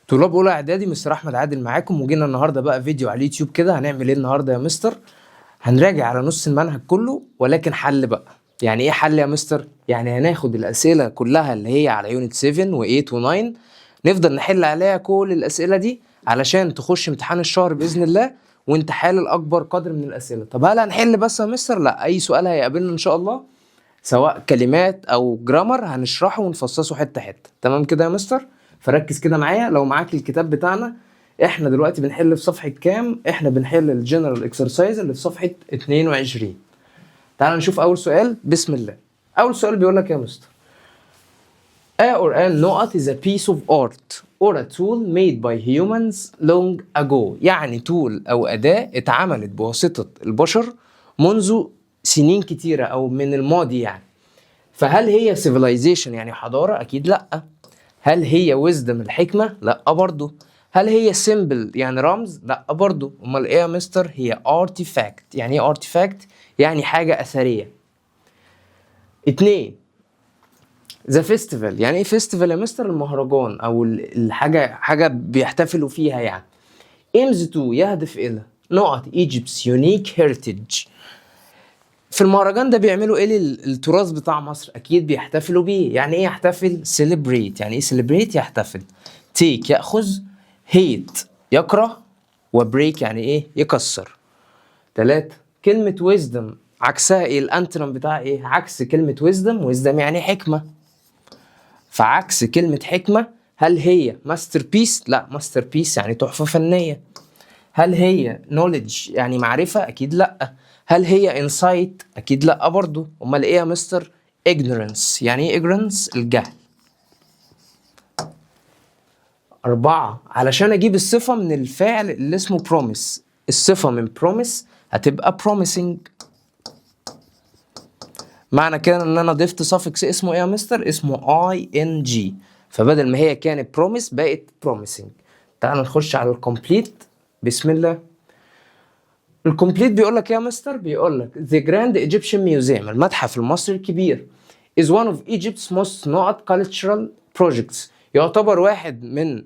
طلاب اولى اعدادي، مستر احمد عادل معاكم، وجينا النهارده بقى فيديو على اليوتيوب كده. هنعمل ايه النهارده يا مستر؟ هنراجع على نص المنهج كله، ولكن حل بقى. يعني ايه حل يا مستر؟ يعني هناخد الاسئله كلها اللي هي على يونت 7 و8 و9، نفضل نحل عليها كل الاسئله دي علشان تخش امتحان الشهر باذن الله وانت حالل اكبر قدر من الاسئله. طب هل هنحل بس يا مستر؟ لا، اي سؤال هيقابلنا ان شاء الله سواء كلمات او جرامر هنشرحه ونفصصه حته حته. تمام كده يا مستر؟ فركز كده معايا. لو معاك الكتاب بتاعنا، احنا دلوقتي بنحل في صفحه كام؟ احنا بنحل الجنرال اكسرسايز اللي في صفحه 22. تعال نشوف اول سؤال. بسم الله. اول سؤال بيقول لك يا مستر: A or an نقط is a piece of art or a tool made by humans long ago. يعني طول أو أداة اتعملت بواسطة البشر منذ سنين كتيرة أو من الماضي يعني. فهل هي civilization يعني حضارة؟ أكيد لأ. هل هي wisdom الحكمة؟ لأ برضو. هل هي symbol يعني رمز؟ لأ برضو. أمال إيه يا مستر؟ هي artifact. يعني إيه artifact؟ يعني حاجة أثرية. 2. ذا فيستيفال. يعني ايه فيستيفال يا مستر؟ المهرجان او حاجه بيحتفلوا فيها يعني. aims to يهدف الى نقط Egypt's unique heritage. في المهرجان ده بيعملوا ايه للتراث بتاع مصر؟ اكيد بيحتفلوا بيه. يعني ايه يحتفل؟ celebrate. يعني ايه celebrate؟ يحتفل. take ياخذ، hate يكره، وبريك يعني ايه؟ يكسر. 3. كلمه wisdom عكسها ايه؟ الانترم بتاع ايه؟ عكس كلمه wisdom يعني حكمه. فعكس كلمة حكمة، هل هي ماستر بيس؟ لا، ماستر بيس يعني تحفة فنية. هل هي knowledge يعني معرفة؟ أكيد لا. هل هي insight؟ أكيد لا برضو. أمال إيه يا مستر؟ ignorance. يعني إيه ignorance؟ الجهل. 4. علشان أجيب الصفة من الفعل اللي اسمه promise. الصفة من promise هتبقى promising. معنى كده ان انا ضفت suffix اسمه ايه يا مستر؟ اسمه ing. فبدل ما هي كانت promise بقت promising. تعال نخش على الكومبليت. بسم الله. الكومبليت بيقول لك ايه يا مستر؟ بيقول لك The Grand Egyptian Museum المتحف المصري الكبير is one of Egypt's most not cultural projects. يعتبر واحد من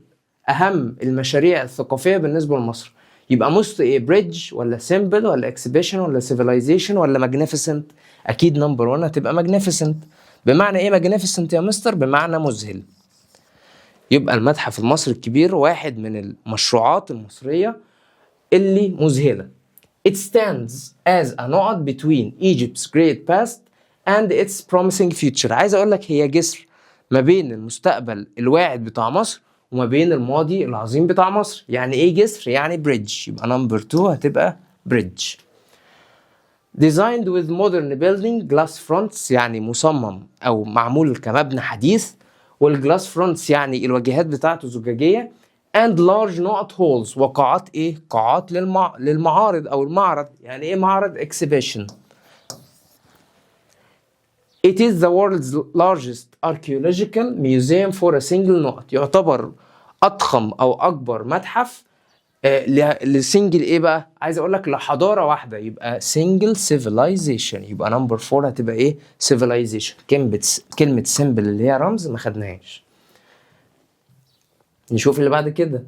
اهم المشاريع الثقافيه بالنسبه لمصر. يبقى most ايه؟ بريدج ولا سيمبل ولا اكسبيشن ولا civilization ولا ماجنيفيسنت؟ اكيد نمبر 1 هتبقى ماجنيفيسنت. بمعنى ايه ماجنيفيسنت يا مستر؟ بمعنى مذهل. يبقى المتحف المصري الكبير واحد من المشروعات المصريه اللي مذهله. It stands as a نقط between Egypt's great past and its promising future. عايز اقول لك هي جسر ما بين المستقبل الواعد بتاع مصر وما بين الماضي العظيم بتاع مصر. يعني ايه جسر؟ يعني بريدج. يبقى نمبر 2 هتبقى بريدج. Designed with modern building glass fronts يعني مصمم او معمول كمبنى حديث، والجلاس فرونتس يعني الواجهات بتاعته زجاجيه. and large نقط holes وقاعات ايه؟ قاعات للمعارض او المعرض. يعني ايه معرض؟ exhibition. It is the world's largest archaeological museum for a single نقط. يعتبر اضخم او اكبر متحف لسنجل ايه بقى؟ عايز اقول لك لحضاره واحده. يبقى single civilization. يبقى نمبر 4 هتبقى ايه؟ civilization. كلمه symbol اللي هي رمز ما خدناهاش. نشوف اللي بعد كده.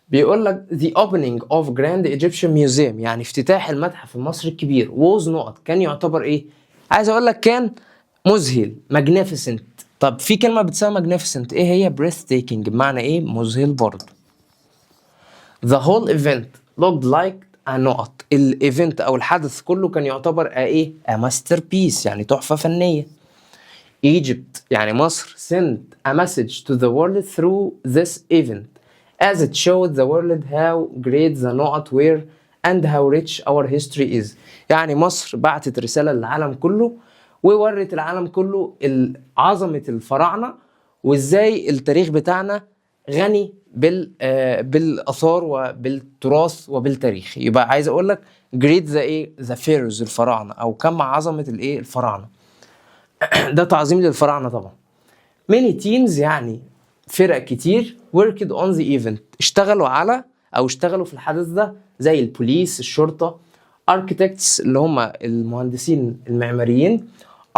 بيقول لك the opening of Grand Egyptian Museum يعني افتتاح المتحف المصري الكبير was نقط كان يعتبر ايه؟ عايز اقول لك كان مذهل magnificent. طب في كلمه بتساوي magnificent ايه هي؟ breathtaking. بمعنى ايه؟ مذهل برضه. The whole event looked like a نقط. الايفنت او الحدث كله كان يعتبر ايه؟ a masterpiece يعني تحفه فنيه. Egypt يعني مصر sent a message to the world through this event as it showed the world how great the نقط were and how rich our history is. يعني مصر بعتت رسالة للعالم كله وورت العالم كله عظمة الفراعنة وازاي التاريخ بتاعنا غني بالآثار وبالتراث وبالتاريخ. يبقى عايز اقول لك great the ايه؟ the pharaohs الفراعنة، او كم عظمة الايه؟ الفراعنة. ده تعظيم للفراعنة طبعا. many teams يعني فرق كتير worked on the event اشتغلوا على او اشتغلوا في الحدث ده، زي البوليس، الشرطة، architects اللي هم المهندسين المعماريين،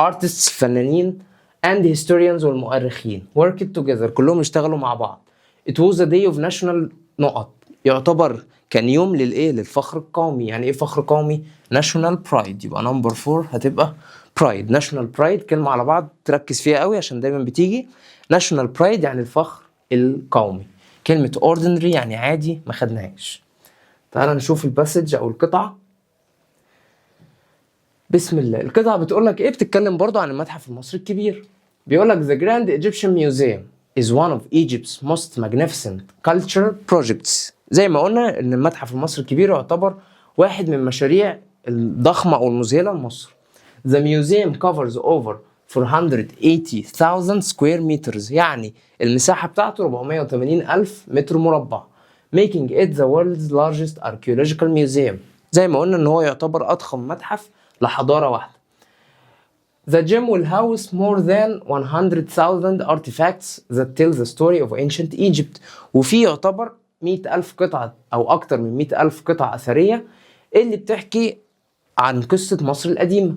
artists فنانين، and historians والمؤرخين. worked together كلهم اشتغلوا مع بعض it was a day of national نقط، يعتبر كان يوم للايه، للفخر القومي. يعني ايه فخر قومي؟ national pride. يبقى نمبر 4 هتبقى pride. national pride كلمة على بعض تركز فيها قوي عشان دايما بتيجي. national pride يعني الفخر القومي. كلمة ordinary يعني عادي، ما خدناهاش. تعال نشوف الباسج او القطعة. بسم الله. القطعة بتقول لك ايه؟ بتتكلم برضو عن المتحف المصري الكبير. بيقول لك the Grand Egyptian Museum is one of Egypt's most magnificent cultural projects. زي ما قلنا ان المتحف المصري الكبير يعتبر واحد من المشاريع الضخمة او المذهلة لمصر. The museum covers over 480,000 square meters. يعني المساحة بتاعته 480,000 متر مربع. making it the world's largest archaeological museum. زي ما قلنا ان هو يعتبر اضخم متحف لحضارة واحدة. The gem will house more than 100,000 artifacts that tell the story of ancient Egypt. وفي يعتبر 100,000 قطعة أو أكتر من 100,000 قطعة أثرية اللي بتحكي عن قصة مصر القديمة.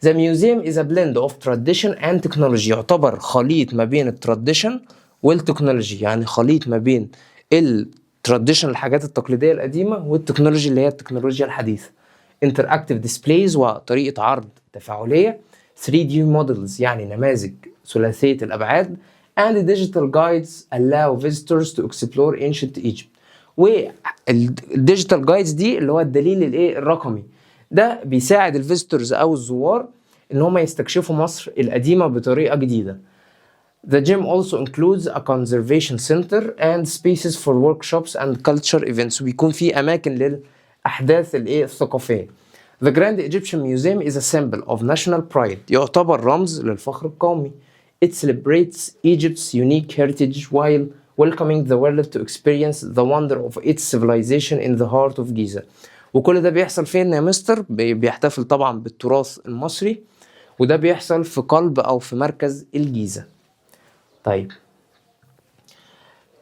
The museum is a blend of tradition and technology. يعتبر خليط ما بين التراديشن والتكنولوجي. يعني خليط ما بين التراديشن الحاجات التقليدية القديمة والتكنولوجي اللي هي التكنولوجيا الحديثة. Interactive displays وطريقة عرض تفاعلية. 3D models يعني نماذج ثلاثية الأبعاد. and digital guides allow visitors to explore ancient Egypt. والديجيتال جايدز دي اللي هو الدليل الايه الرقمي ده بيساعد الفيزيتورز او الزوار ان هم يستكشفوا مصر القديمة بطريقة جديدة. The gym also includes a conservation center and spaces for workshops and culture events. وبيكون في أماكن للأحداث الايه الثقافية. The Grand Egyptian Museum is a symbol of national pride. يعتبر رمز للفخر القومي. It celebrates Egypt's unique heritage while welcoming the world to experience the wonder of its civilization in the heart of Giza. وكل ده بيحصل فين يا مستر؟ بيحتفل طبعا بالتراث المصري، وده بيحصل في قلب أو في مركز الجيزة. طيب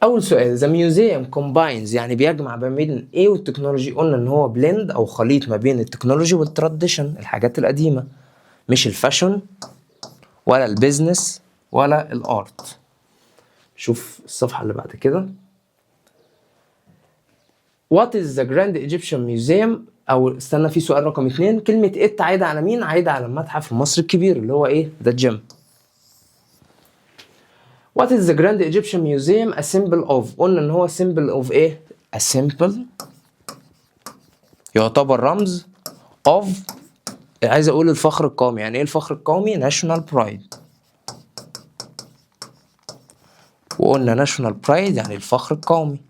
أول سؤال، the museum combines يعني بيجمع ما بين إيه والتكنولوجي؟ قلنا إن هو بلند أو خليط ما بين التكنولوجي والتراديشن الحاجات القديمة، مش الفاشن ولا البيزنس ولا الارت. شوف الصفحة اللي بعد كده. What is the Grand Egyptian Museum؟ أو استنى، في سؤال رقم 2. كلمة إت عايدة على مين؟ عايدة على المتحف المصري الكبير اللي هو إيه؟ The Gem. What is the Grand Egyptian Museum a symbol of؟ قلنا إن هو symbol of إيه؟ A symbol يعتبر رمز of، عايز أقول الفخر القومي. يعني إيه الفخر القومي؟ National Pride. وقلنا national pride يعني الفخر القومي.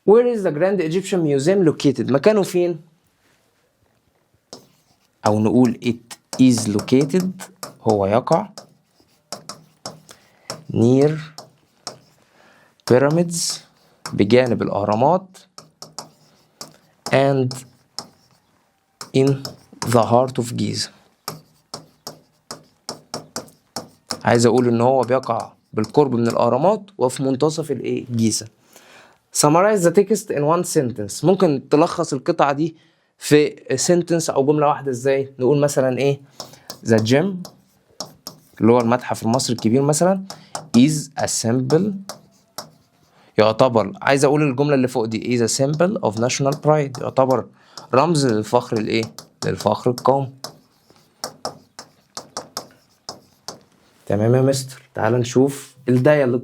Where is the Grand Egyptian Museum located؟ مكانه فين؟ أو نقول it is located، هو يقع near pyramids بجانب الأهرامات and in the heart of Giza. عايز أقول إن هو بيقع بالقرب من الأهرامات وفي منتصف الإيه؟ جيزة. Summarize the text in one sentence. ممكن تلخص القطعة دي في sentence أو جملة واحدة إزاي؟ نقول مثلا إيه؟ The gem اللي هو المتحف المصري الكبير مثلا is a symbol، يعتبر، عايز أقول الجملة اللي فوق دي is a symbol of national pride، يعتبر رمز للفخر الإيه؟ للفخر القومي. تمام يا مستر. تعال نشوف الديالوج.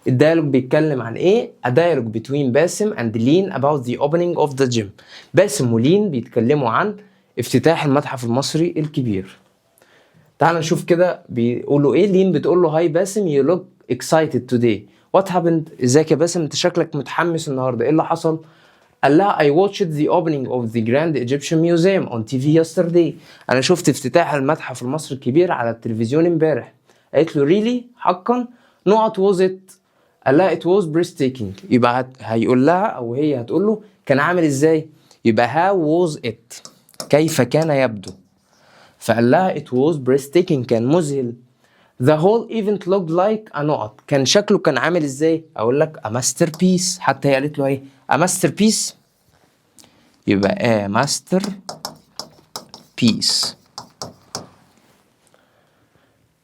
الديالوج بيتكلم عن ايه؟ A dialogue between باسم and لين about the opening of the gym. باسم ولين بيتكلموا عن افتتاح المتحف المصري الكبير. تعال نشوف كده بيقولوا ايه. لين بتقول له هاي باسم you look excited today. What happened؟ ازيك يا باسم؟ انت شكلك متحمس النهارده، ايه اللي حصل؟ قال لها I watched the opening of the Grand Egyptian Museum on TV yesterday. انا شفت افتتاح المتحف المصري الكبير على التلفزيون امبارح. قالت له really؟ حقا؟ not was it؟ قال لها it was breathtaking. يبقى هيقول لها او هي هتقول له كان عامل ازاي؟ يبقى how was it؟ كيف كان يبدو؟ فقال لها it was breathtaking كان مذهل. The whole event looked like a نقط. كان شكله كان عامل ازاي؟ اقول لك a masterpiece. حتى هي قالت له ايه؟ a masterpiece. يبقى a masterpiece.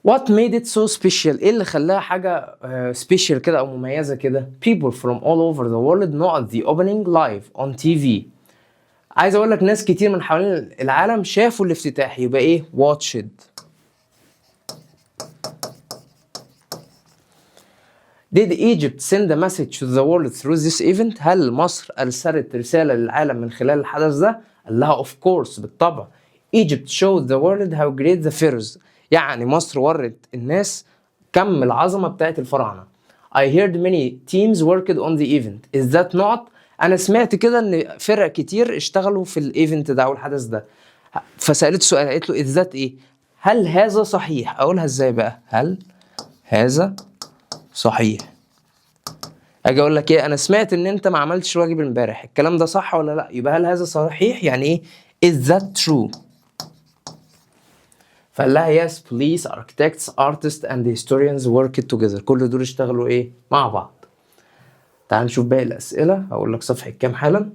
What made it so special؟ ايه اللي خلاها حاجة special كده او مميزة كده؟ People from all over the world know the opening live on TV. عايز اقول لك ناس كتير من حوالين العالم شافوا الافتتاح، يبقى ايه؟ watched. Did Egypt send a message to the world through this event؟ هل مصر أرسلت رسالة للعالم من خلال الحدث ده؟ قال لها of course، بالطبع. Egypt showed the world how great the pharaohs. يعني مصر ورت الناس كم العظمة بتاعت الفراعنة. I heard many teams worked on the event. Is that not؟ أنا سمعت كده إن فرق كتير اشتغلوا في الايفنت ده أو الحدث ده. فسألت سؤال، قالت له is that إيه؟ هل هذا صحيح؟ أقولها إزاي بقى؟ هل هذا صحيح؟ اجي اقول لك ايه؟ انا سمعت ان انت ما عملتش واجب امبارح، الكلام ده صح ولا لا؟ يبقى هل هذا صحيح؟ يعني ايه is that true؟ فقال لها yes police architects artists and historians worked together. كل دول اشتغلوا ايه؟ مع بعض. تعال نشوف باقي الاسئله. هقول لك صفحه كام حالا.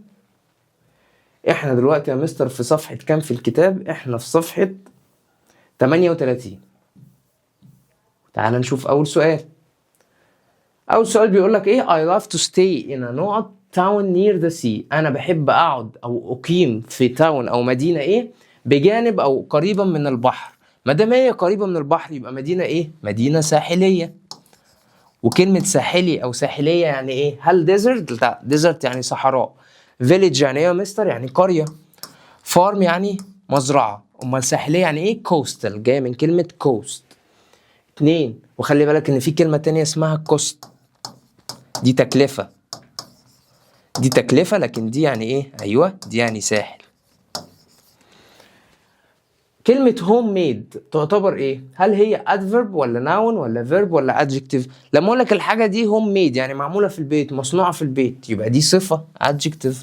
احنا دلوقتي يا مستر في صفحه كام في الكتاب؟ احنا في صفحه 38. تعال نشوف اول سؤال. أول سؤال بيقول لك إيه؟ I love to stay in a town near the sea. أنا بحب أقعد أو أقيم في تاون أو مدينة إيه؟ بجانب أو قريبا من البحر. ما دام هي قريبة من البحر يبقى مدينة إيه؟ مدينة ساحلية. وكلمة ساحلي أو ساحلية يعني إيه؟ هل desert؟ لا، desert يعني صحراء. village يعني إيه يا مستر؟ يعني قرية. farm يعني مزرعة. أمال ساحلية يعني إيه؟ coastal، جاية من كلمة coast. 2. وخلي بالك إن في كلمة تانية اسمها cost. دي تكلفة، دي تكلفة، لكن دي يعني ايه؟ ايوه دي يعني ساحل. كلمة home made تعتبر ايه؟ هل هي adverb ولا noun ولا verb ولا adjective؟ لما اقول لك الحاجة دي home made يعني معمولة في البيت، مصنوعة في البيت، يبقى دي صفة adjective.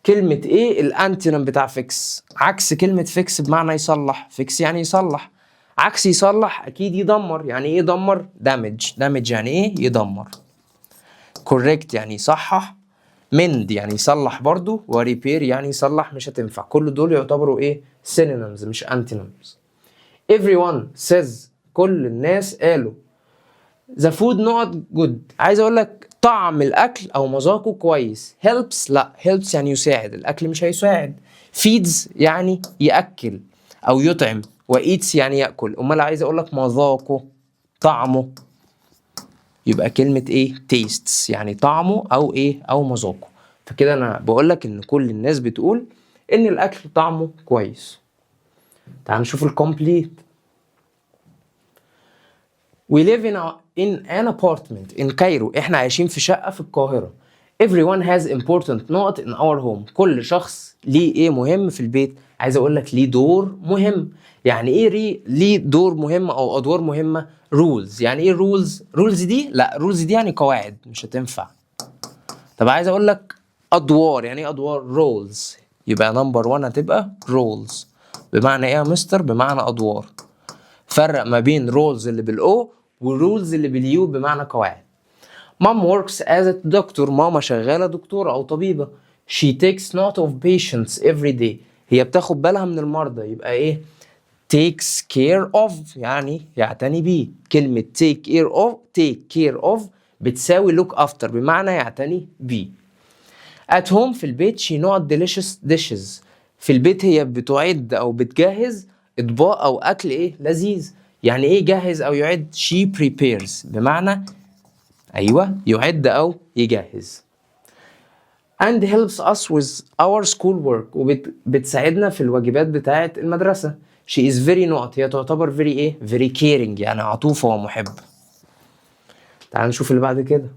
كلمة ايه؟ الانتونيم بتاع fix، عكس كلمة fix بمعنى يصلح. fix يعني يصلح، عكس يصلح اكيد يدمر. يعني ايه يدمر؟ damage. damage يعني ايه؟ يدمر. correct يعني يصحح، mend يعني يصلح برضو، وريبير يعني يصلح مش هتنفع. كل دول يعتبروا ايه؟ synonyms مش antonyms. everyone says، كل الناس قالوا the food not good. عايز اقول لك طعم الاكل او مذاقه كويس. helps لا، helps يعني يساعد، الاكل مش هيساعد. feeds يعني ياكل او يطعم، وايتس يعني ياكل. امال عايز اقول لك مذاقه، طعمه، يبقى كلمة ايه؟ tastes يعني طعمه او ايه؟ او مذاقه. فكده انا بقولك ان كل الناس بتقول ان الاكل طعمه كويس. تعال نشوف الكومبليت. We live in an apartment in Cairo. احنا عايشين في شقة في القاهرة. Everyone has important note in our home. كل شخص ليه ايه مهم في البيت؟ عايز اقولك ليه دور مهم. يعني ايه ليه دور مهم او ادوار مهمة؟ rules. يعني ايه rules؟ rules دي لا، rules دي يعني قواعد مش هتنفع. طب عايز اقول لك ادوار. يعني ايه ادوار؟ roles. يبقى نمبر 1 هتبقى roles. بمعنى ايه يا مستر؟ بمعنى ادوار. فرق ما بين roles اللي بالاو والرولز اللي باليو بمعنى قواعد. Mom works as a doctor. ماما شغالة دكتورة او طبيبة. She takes note of patients every day. هي بتاخد بالها من المرضى. يبقى ايه؟ takes care of يعني يعتني بيه. كلمة take care of بتساوي look after بمعنى يعتني بيه. at home في البيت she not delicious dishes. في البيت هي بتعد او بتجهز اطباق او اكل ايه؟ لذيذ. يعني ايه جهز او يعد؟ she prepares بمعنى ايوه يعد او يجهز. and helps us with our school work. وبتساعدنا في الواجبات بتاعة المدرسة. she is very not. هي تعتبر very ايه؟ very caring يعني عطوفة ومحبة. تعال نشوف اللي بعد كده.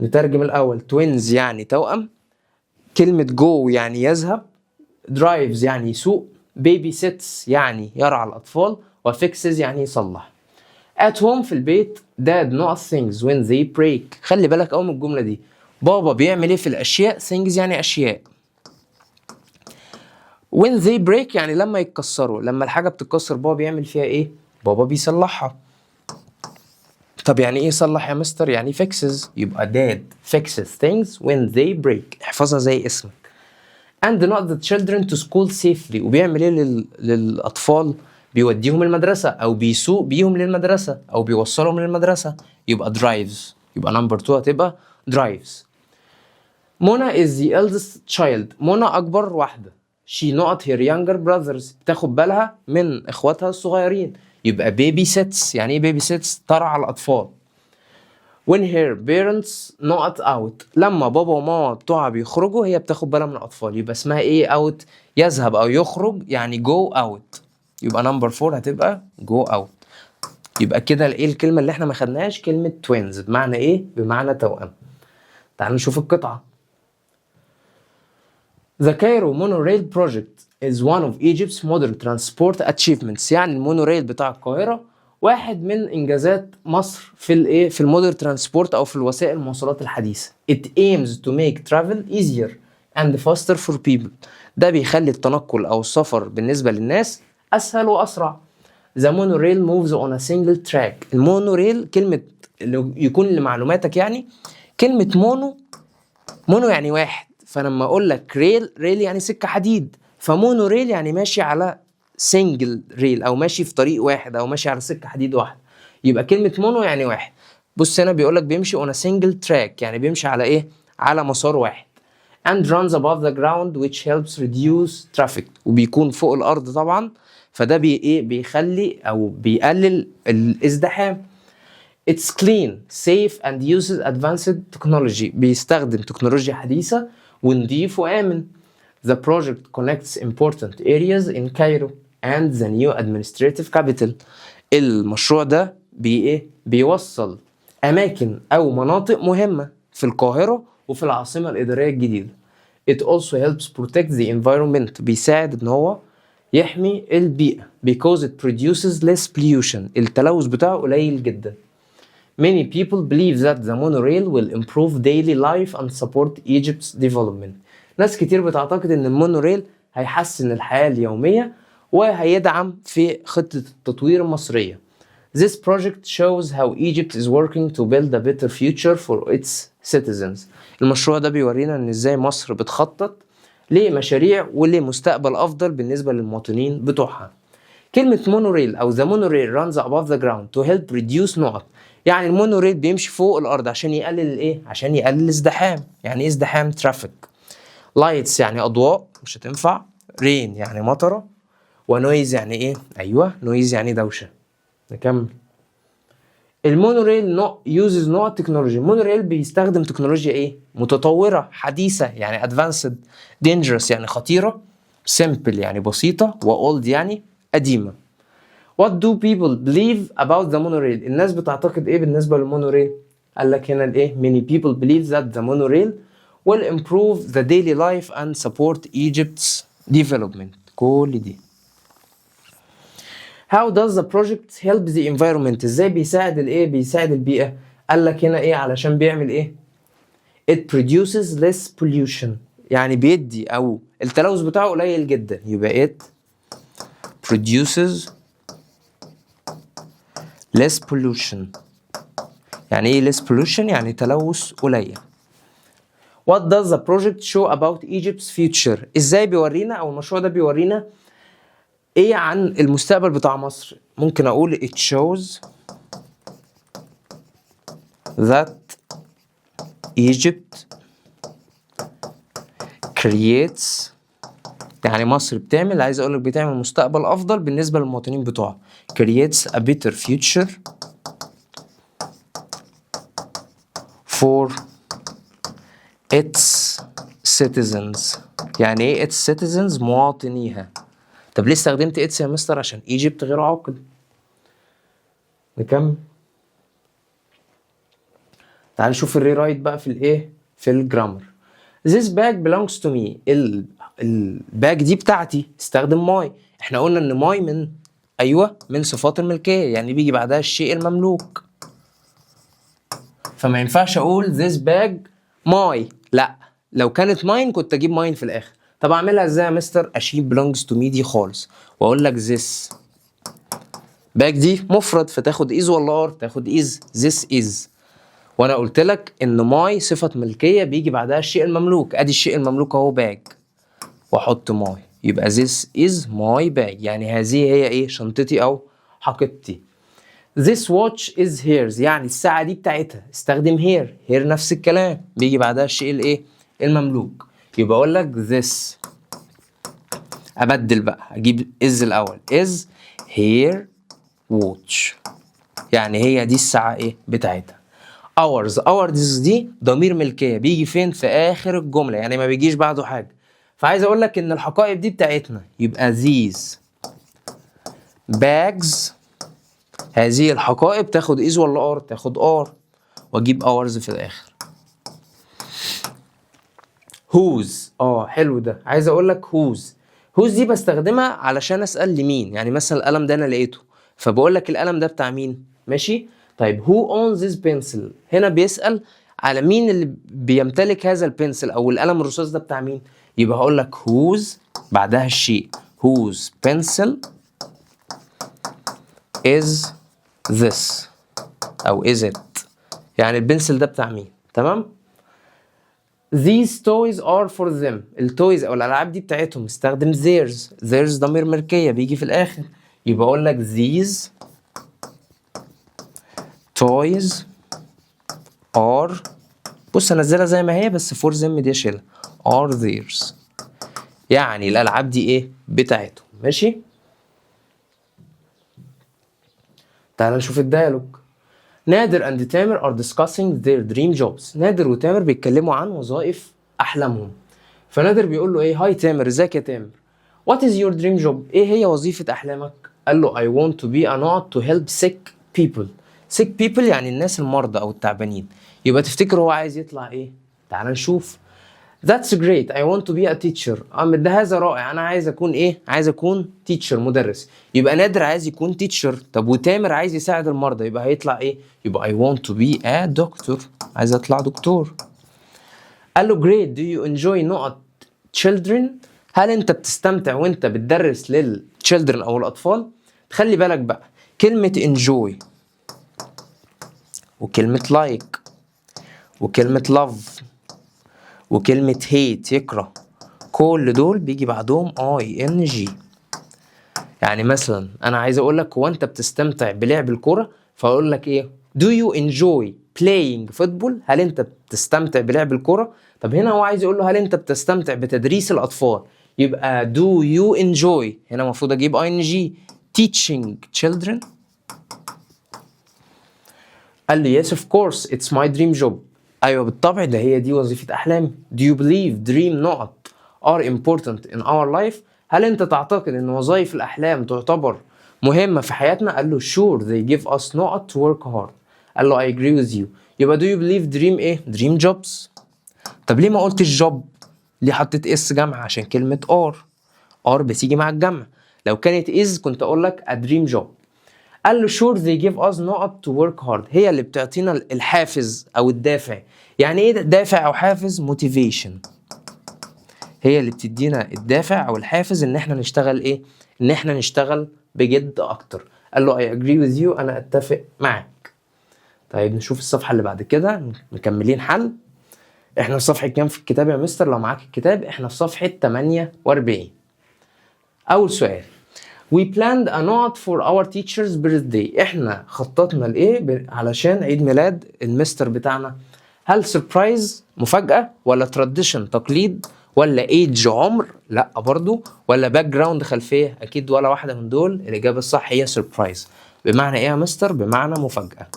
نترجم الأول. twins يعني توأم. كلمة go يعني يذهب. drives يعني يسوق. baby sits يعني يرعى الأطفال. وfixes يعني يصلح. at home في البيت dad not things when they break. خلي بالك أول من الجملة دي. بابا بيعمل ايه في الأشياء؟ things يعني أشياء. when they break يعني لما يتكسروا. لما الحاجة بتتكسر بابا بيعمل فيها ايه؟ بابا بيصلحها. طب يعني ايه يصلح يا مستر؟ يعني fixes. يبقى dad fixes things when they break. احفظها زي اسمك. and not the children to school safely. وبيعمل ايه للأطفال بيوديهم المدرسة أو بيسوق بيهم للمدرسة أو بيوصلهم للمدرسة، يبقى drives. يبقى نمبر 2 هتبقى drives. منى is the eldest child. منى أكبر واحدة. she not her younger brothers. تاخد بالها من إخواتها الصغيرين، يبقى baby sits. يعني إيه baby sits؟ ترعى الأطفال. when her parents not out. لما بابا وماما بتوعها بيخرجوا هي بتاخد بالها من الأطفال، يبقى اسمها إيه؟ out. يذهب أو يخرج يعني go out. يبقى نمبر 4 هتبقى go out. يبقى كده ايه الكلمة اللي احنا ما خدناهاش؟ كلمة twins. بمعنى ايه؟ بمعنى توأم. تعالوا نشوف القطعة. The Cairo monorail project is one of Egypt's modern transport achievements. يعني المونوريل بتاع القاهرة واحد من انجازات مصر في الايه؟ في المودرن ترانسبورت او في الوسائل المواصلات الحديثة. It aims to make travel easier and faster for people. ده بيخلي التنقل او السفر بالنسبة للناس اسهل واسرع. The monorail moves on a single track. المونوريل كلمة يكون لمعلوماتك يعني كلمة مونو يعني واحد، فلما اقول لك ريل يعني سكة حديد، فمونوريل يعني ماشي على سنجل ريل او ماشي في طريق واحد او ماشي على سكة حديد واحد. يبقى كلمة مونو يعني واحد. بص هنا بيقول لك بيمشي on a single track، يعني بيمشي على ايه؟ على مسار واحد. and runs above the ground which helps reduce traffic. وبيكون فوق الارض طبعا، فده بيخلي او بيقلل الازدحام. It's clean, safe and uses advanced technology. بيستخدم تكنولوجيا حديثة ونضيف وآمن. The project connects important areas in Cairo and the new administrative capital. المشروع ده بيوصل أماكن أو مناطق مهمة في القاهرة وفي العاصمة الإدارية الجديدة. It also helps protect the environment. بيساعد إن هو يحمي البيئة because it produces less pollution. التلوث بتاعه قليل جدا. Many people believe that the monorail will improve daily life and support Egypt's development. ناس كتير بتعتقد ان المونوريل هيحسن الحياة اليومية وهيدعم في خطة التطوير المصرية. This project shows how Egypt is working to build a better future for its citizens. المشروع ده بيورينا ان ازاي مصر بتخطط لمشاريع ولمستقبل افضل بالنسبة للمواطنين بتوعها. كلمة مونوريل او the monorail runs above the ground to help reduce نقط. يعني المونوريل بيمشي فوق الارض عشان يقلل الايه؟ عشان يقلل الازدحام. يعني ايه ازدحام؟ ترافيك. لايتس يعني اضواء، مش هتنفع. رين يعني مطره. ونويز يعني ايه؟ ايوه نويز يعني دوشه. نكمل. المونوريل يوزز نوع تكنولوجيا. المونوريل بيستخدم تكنولوجيا ايه؟ متطوره حديثه يعني ادفانسد. دينجرس يعني خطيره. سيمبل يعني بسيطه. واولد يعني قديمه. What do people believe about the monorail? الناس بتعتقد ايه بالنسبة للمونوريل؟ قال لك هنا الايه؟ Many people believe that the monorail will improve the daily life and support Egypt's development. كل دي. How does the project help the environment? ازاي بيساعد الايه؟ بيساعد البيئة. قال لك هنا ايه؟ علشان بيعمل ايه؟ It produces less pollution. يعني بيدي او التلوث بتاعه قليل جدا، يبقى it produces less pollution. يعني ايه less pollution؟ يعني تلوث قليل. What does the project show about Egypt's future? ازاي بيورينا او المشروع ده بيورينا ايه عن المستقبل بتاع مصر؟ ممكن اقول it shows that Egypt creates. يعني مصر بتعمل، عايز اقولك بتعمل مستقبل افضل بالنسبة للمواطنين بتوعها. creates a better future for its citizens. يعني ايه its citizens؟ مواطنيها. طب ليه استخدمت its يا مستر؟ عشان Egypt غير عاقل. نكمل. تعال نشوف الري رايت بقى في الايه؟ في الجرامر. This bag belongs to me. الباج دي بتاعتي. استخدم ماي. احنا قلنا ان ماي من ايوه من صفات الملكية، يعني بيجي بعدها الشيء المملوك. فما ينفعش اقول this bag ماي، لا، لو كانت ماين كنت اجيب ماين في الاخر. طب اعملها ازاي يا مستر؟ اشيل belongs to me دي خالص واقول لك this باج دي مفرد فتاخد is ولا are؟ تاخد is. this is. وانا قلت لك ان ماي صفة ملكية بيجي بعدها الشيء المملوك. ادي الشيء المملوك اهو باج واحط ماي، يبقى this is my bag، يعني هذه هي ايه؟ شنطتي او حقيبتي. This watch is hers، يعني الساعة دي بتاعتها. استخدم here نفس الكلام، بيجي بعدها الشيء الايه؟ المملوك. يبقى اقول لك this، ابدل بقى، اجيب is الاول، is her watch، يعني هي دي الساعة ايه؟ بتاعتها. ours دي ضمير ملكية، بيجي فين؟ في اخر الجملة، يعني ما بيجيش بعده حاجة. فعايز اقول لك ان الحقائب دي بتاعتنا، يبقى these bags، هذه الحقائب تاخد is ولا are؟ تاخد are، واجيب ours في الاخر. whose، حلو ده. عايز اقول لك whose دي بستخدمها علشان اسال لمين، يعني مثلا القلم ده انا لقيته، فبقول لك القلم ده بتاع مين، ماشي؟ طيب who owns this pencil، هنا بيسال على مين اللي بيمتلك هذا البنسل او القلم الرصاص ده بتاع مين. يبقى هقول لك whose بعدها الشيء، whose pencil is this او is it، يعني البنسل ده بتاع مين. تمام. These toys are for them، التويز او الالعاب دي بتاعتهم. استخدم theirs ضمير ملكية بيجي في الاخر، يبقى اقول لك these toys are، بص انزلها زي ما هي بس for them دي اشيلها، are theirs، يعني الالعاب دي ايه؟ بتاعتهم. ماشي. تعال نشوف الديالوج. نادر and تامر are discussing their dream jobs، نادر وتامر بيتكلموا عن وظائف احلامهم. فنادر بيقول له ايه؟ هاي تامر، ازيك يا تامر؟ what is your dream job، ايه هي وظيفة احلامك؟ قال له I want to be a nod to help sick people يعني الناس المرضى او التعبانين. يبقى تفتكر هو عايز يطلع ايه؟ تعال نشوف. That's great I want to be a teacher، ده هذا رائع، انا عايز اكون ايه؟ عايز اكون teacher مدرس. يبقى نادر عايز يكون teacher، طب وتامر عايز يساعد المرضى، يبقى هيطلع ايه؟ يبقى I want to be a doctor، عايز اطلع دكتور. قال له great do you enjoy not children، هل انت بتستمتع وانت بتدرس للchildren او الاطفال؟ خلي بالك بقى، كلمة enjoy وكلمة like وكلمة love وكلمة hate يكره، كل دول بيجي بعدهم ing. يعني مثلا انا عايز اقول لك هو انت بتستمتع بلعب الكرة، فاقول لك ايه؟ do you enjoy playing football، هل انت بتستمتع بلعب الكرة؟ طب هنا هو عايز يقول له هل انت بتستمتع بتدريس الاطفال، يبقى do you enjoy، هنا المفروض اجيب ing teaching children. قال لي yes of course it's my dream job، ايوه بالطبع ده هي دي وظيفة احلامي. do you believe dream not are important in our life، هل انت تعتقد ان وظائف الاحلام تعتبر مهمة في حياتنا؟ قال له sure they give us not to work hard، قال له I agree with you. يبقى do you believe dream ايه؟ dream jobs. طب ليه ما قلتش job؟ ليه حطيت اس جمع؟ عشان كلمة are بتيجي مع الجمع. لو كانت is كنت اقول لك a dream job. قال له sure they give us not to work hard، هي اللي بتعطينا الحافز او الدافع. يعني ايه دافع او حافز؟ motivation، هي اللي بتدينا الدافع او الحافز ان احنا نشتغل ايه؟ ان احنا نشتغل بجد اكتر. قال له I agree with you، انا اتفق معاك. طيب نشوف الصفحة اللي بعد كده، مكملين حل. احنا في صفحة كام في الكتاب يا مستر؟ لو معاك الكتاب احنا في صفحة 48. اول سؤال we planned a note for our teacher's birthday، احنا خططنا لايه علشان عيد ميلاد المستر بتاعنا؟ هل سربرايز مفاجأة، ولا تراديشن تقليد، ولا ايدج عمر؟ لا برضو، ولا باك جراوند خلفية؟ اكيد ولا واحدة من دول. الاجابة الصح هي سربرايز. بمعنى ايه يا مستر؟ بمعنى مفاجأة.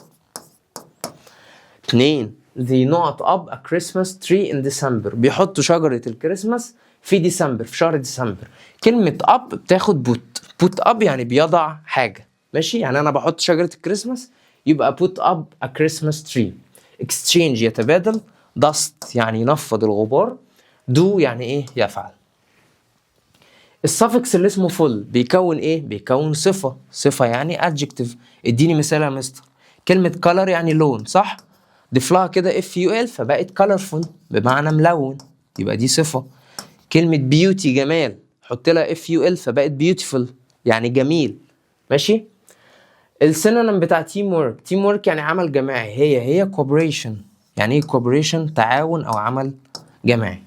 2 they not up a Christmas tree in December، بيحطوا شجرة الكريسماس في ديسمبر، في شهر ديسمبر. كلمة up بتاخد put up يعني بيضع حاجة، ماشي؟ يعني أنا بحط شجرة الكريسماس يبقى put up a Christmas tree. exchange يتبادل، dust يعني ينفض الغبار، do يعني إيه؟ يفعل. السفكس اللي اسمه full بيكون إيه؟ بيكون صفة يعني adjective. اديني مثال يا مستر. كلمة color يعني لون، صح؟ ضيف لها كده FUL فبقت colorful بمعنى ملون، يبقى دي صفة. كلمة beauty جمال، حط لها FUL فبقت beautiful يعني جميل، ماشي؟ السينونيم بتاع team work يعني عمل جماعي، هي cooperation. يعني ايه cooperation؟ تعاون او عمل جماعي.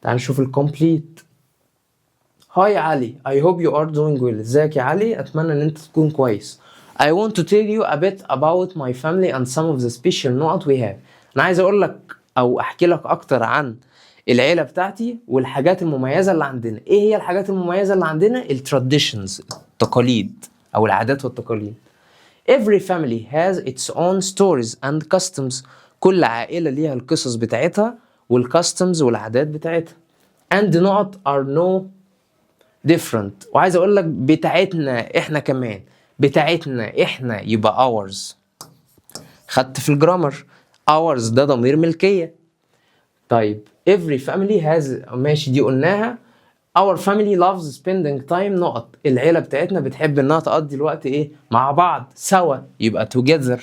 تعال نشوف الكومبليت. Hi علي, I hope you are doing well. ازيك يا علي؟ اتمنى ان انت تكون كويس. I want to tell you a bit about my family and some of the special نقط we have. انا عايز اقول لك او احكي لك اكتر عن العيلة بتاعتي والحاجات المميزة اللي عندنا. ايه هي الحاجات المميزة اللي عندنا؟ التراديشنز، التقاليد او العادات والتقاليد. Every family has its own stories and customs. كل عائلة ليها القصص بتاعتها والكاستمز والعادات بتاعتها. And نقط are no different. وعايز اقول لك بتاعتنا احنا كمان، بتاعتنا احنا يبقى ours. خدت في الجرامر ours ده ضمير ملكية. طيب every family has، ماشي دي قلناها. our family loves spending time نقط. العيلة بتاعتنا بتحب انها تقضي الوقت ايه مع بعض سوا، يبقى together.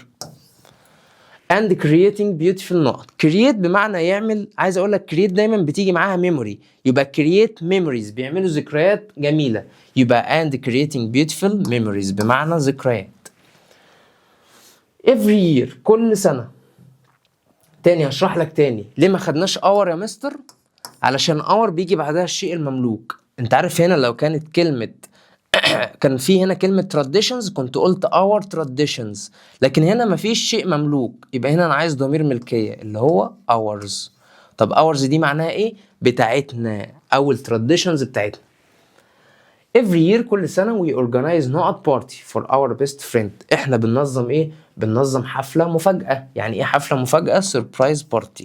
and creating beautiful نقط. create بمعنى يعمل. عايز اقول لك create دايما بتيجي معاها memory، يبقى create memories بيعملوا ذكريات جميلة، يبقى and creating beautiful memories بمعنى ذكريات. every year كل سنة. تاني هشرح لك تاني ليه ما خدناش اور يا مستر. علشان اور بيجي بعدها الشيء المملوك. انت عارف هنا لو كانت كلمة كان في هنا كلمة traditions كنت قلت our traditions، لكن هنا مفيش شيء مملوك، يبقى هنا انا عايز ضمير ملكية اللي هو ours. طب ours دي معناها ايه؟ بتاعتنا او التراديشنز بتاعتنا. every year كل سنة we organize نقط party for our best friend. احنا بننظم ايه؟ بننظم حفلة مفاجأة. يعني ايه حفلة مفاجأة؟ surprise party.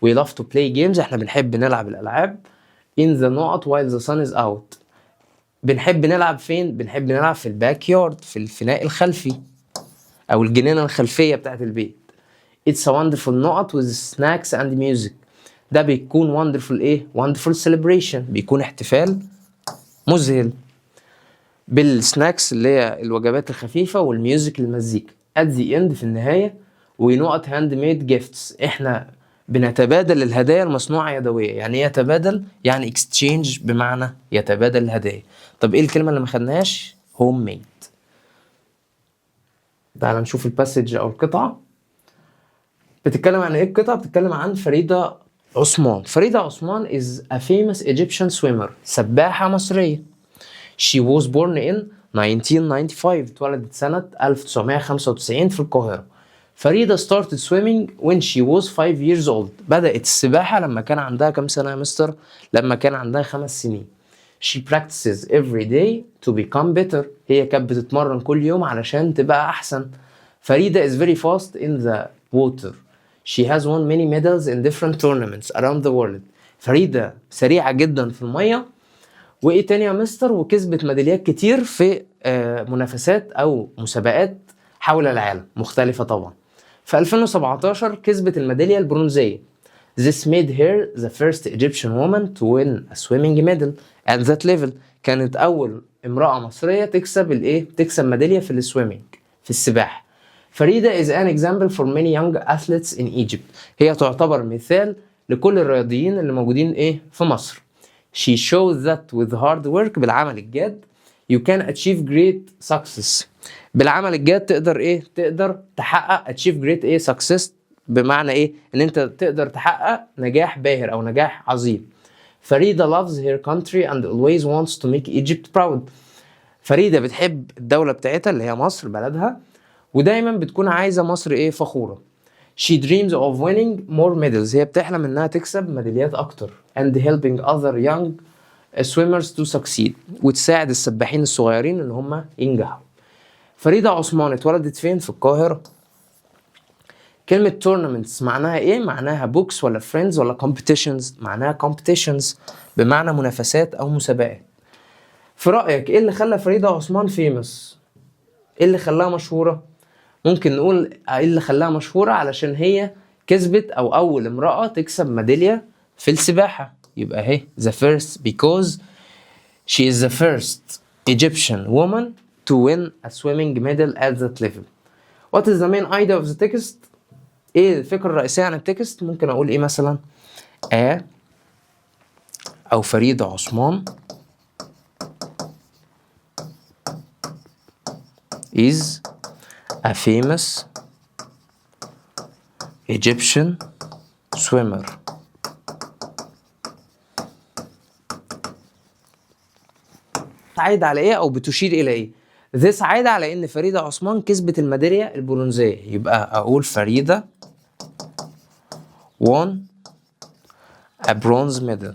we love to play games. احنا بنحب نلعب الالعاب in the نقط while the sun is out. بنحب نلعب فين؟ بنحب نلعب في الباك يارد، في الفناء الخلفي او الجنينة الخلفية بتاعت البيت. it's a wonderful نقط with snacks and music. ده بيكون wonderful ايه؟ wonderful celebration، بيكون احتفال مذهل بالسناكس اللي هي الوجبات الخفيفة والميوزك المزيكا. at the end في النهاية ونقط hand made gifts. احنا بنتبادل الهدايا المصنوعة يدوية. يعني ايه يتبادل؟ يعني exchange بمعنى يتبادل الهدايا. طب ايه الكلمة اللي ما خدناهاش؟ home made. تعال نشوف الباسج او القطعة. بتتكلم عن ايه القطعة؟ بتتكلم عن فريدة عثمان. فريدة عثمان is a famous Egyptian swimmer. سباحة مصرية. She was born in 1995. اتولدت سنة 1995 في القاهرة. فريدة started swimming when she was 5 years old. بدأت السباحة لما كان عندها كم سنة يا مستر؟ لما كان عندها 5 سنين. She practices every day to become better. هي كانت بتتمرن كل يوم علشان تبقى أحسن. فريدة is very fast in the water. She has won many medals in different tournaments around the world. فريدة سريعة جدا في المية. وايه تاني يا مستر؟ وكسبت ميداليات كتير في منافسات او مسابقات حول العالم مختلفة طبعا. في 2017 كسبت الميدالية البرونزية. This made her the first Egyptian woman to win a swimming medal at that level. كانت أول امرأة مصرية تكسب تكسب ميدالية في السويمنج، في السباحة. فريدة is an example for many young athletes in Egypt. هي تعتبر مثال لكل الرياضيين اللي موجودين في مصر. She shows that with hard work، بالعمل الجاد you can achieve great success. بالعمل الجاد تقدر تقدر تحقق achieve great success، بمعنى ان انت تقدر تحقق نجاح باهر او نجاح عظيم. فريدة loves her country and always wants to make Egypt proud. فريدة بتحب الدولة بتاعتها اللي هي مصر بلدها، ودايما بتكون عايزة مصر فخورة. She dreams of winning more medals. هي بتحلم انها تكسب ميداليات اكتر. And helping other young swimmers to succeed. وتساعد السباحين الصغيرين ان هم ينجحوا. فريدة عثمان اتولدت فين؟ في القاهرة. كلمة tournaments معناها ايه؟ معناها books ولا friends ولا competitions؟ معناها competitions بمعنى منافسات او مسابقات. في رأيك ايه اللي خلى فريدة عثمان famous؟ ايه اللي خلاها مشهورة؟ ممكن نقول ايه اللي خلاها مشهورة علشان هي كسبت او اول امرأة تكسب ميدالية في السباحة. يبقى هي the first because she is the first Egyptian woman to win a swimming medal at that level. What is the main idea of the text؟ ايه الفكرة الرئيسية عن التكست؟ ممكن اقول مثلا او فريدة عثمان is a famous Egyptian swimmer. عايدة على ايه او بتشير الى ايه؟ this عايدة على ان فريدة عثمان كسبت الميدالية البرونزية، يبقى اقول فريدة won a bronze medal.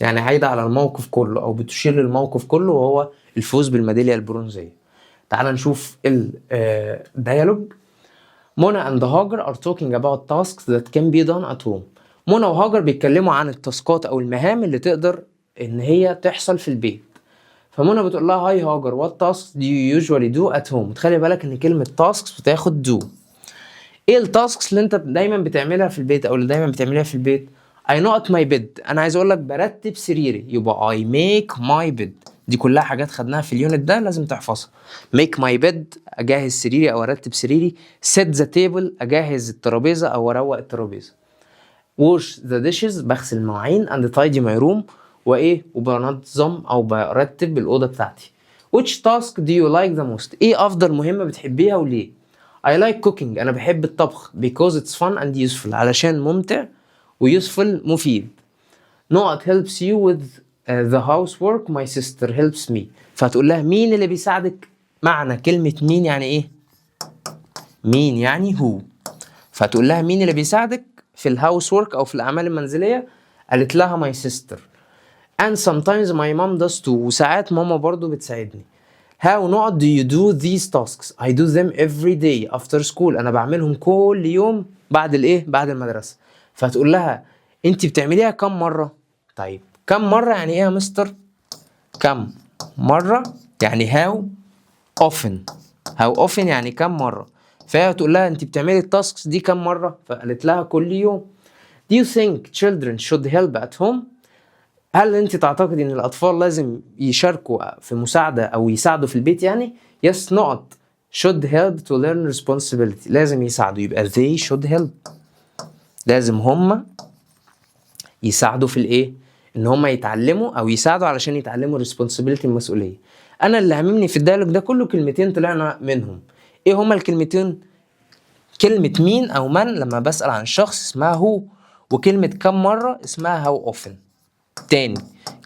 يعني عايدة على الموقف كله او بتشير للموقف كله وهو الفوز بالميدالية البرونزية. تعال نشوف الديالوج. منى and هاجر are talking about tasks that can be done at home. منى وهاجر بيتكلموا عن التاسكات او المهام اللي تقدر ان هي تحصل في البيت. فمنى بتقول لها هاي هاجر what tasks do you usually do at home. تخلي بالك ان كلمة tasks بتاخد do. ايه التاسكس اللي انت دايما بتعملها في البيت او اللي دايما بتعملها في البيت؟ I know at my bed. انا عايز اقول لك برتب سريري، يبقى I make my bed. دي كلها حاجات خدناها في اليونت ده لازم تحفظها. make my bed اجهز سريري او ارتب سريري. set the table اجهز الترابيزه او اروق الترابيزه. wash the dishes بغسل المواعين. and tidy my room وايه وبنظم او برتب الاوضه بتاعتي. which task do you like the most. ايه افضل مهمه بتحبيها وليه؟ I like cooking. انا بحب الطبخ because it's fun and useful. علشان ممتع ويوسفل مفيد. نقط helps you with the housework. my sister helps me. فهتقول لها مين اللي بيساعدك. معنى كلمة مين يعني ايه؟ مين يعني هو. فهتقول لها مين اللي بيساعدك في الهاوس وورك او في الاعمال المنزلية. قالت لها my sister. and sometimes my mom does too. وساعات ماما برضو بتساعدني. how نقط do you do these tasks. I do them every day after school. انا بعملهم كل يوم بعد الايه بعد المدرسة. فهتقول لها انت بتعمليها كم مرة. طيب كم مرة يعني ايه يا مستر؟ كم مرة يعني how often. how often يعني كم مرة. فهي هتقول لها انت بتعملي التاسكس دي كم مرة. فقالت لها كل يوم. do you think children should help at home. هل انت تعتقد ان الاطفال لازم يشاركوا في مساعدة او يساعدوا في البيت يعني؟ yes نقط should help to learn responsibility. لازم يساعدوا يبقى they should help. لازم هم يساعدوا في الايه؟ ان هم يتعلموا او يساعدوا علشان يتعلموا responsibility المسؤولية. انا اللي هممني في الديالوج ده كله كلمتين طلعنا منهم. ايه هما الكلمتين؟ كلمة مين او من لما بسأل عن الشخص اسمها هو، وكلمة كم مرة اسمها how often. تاني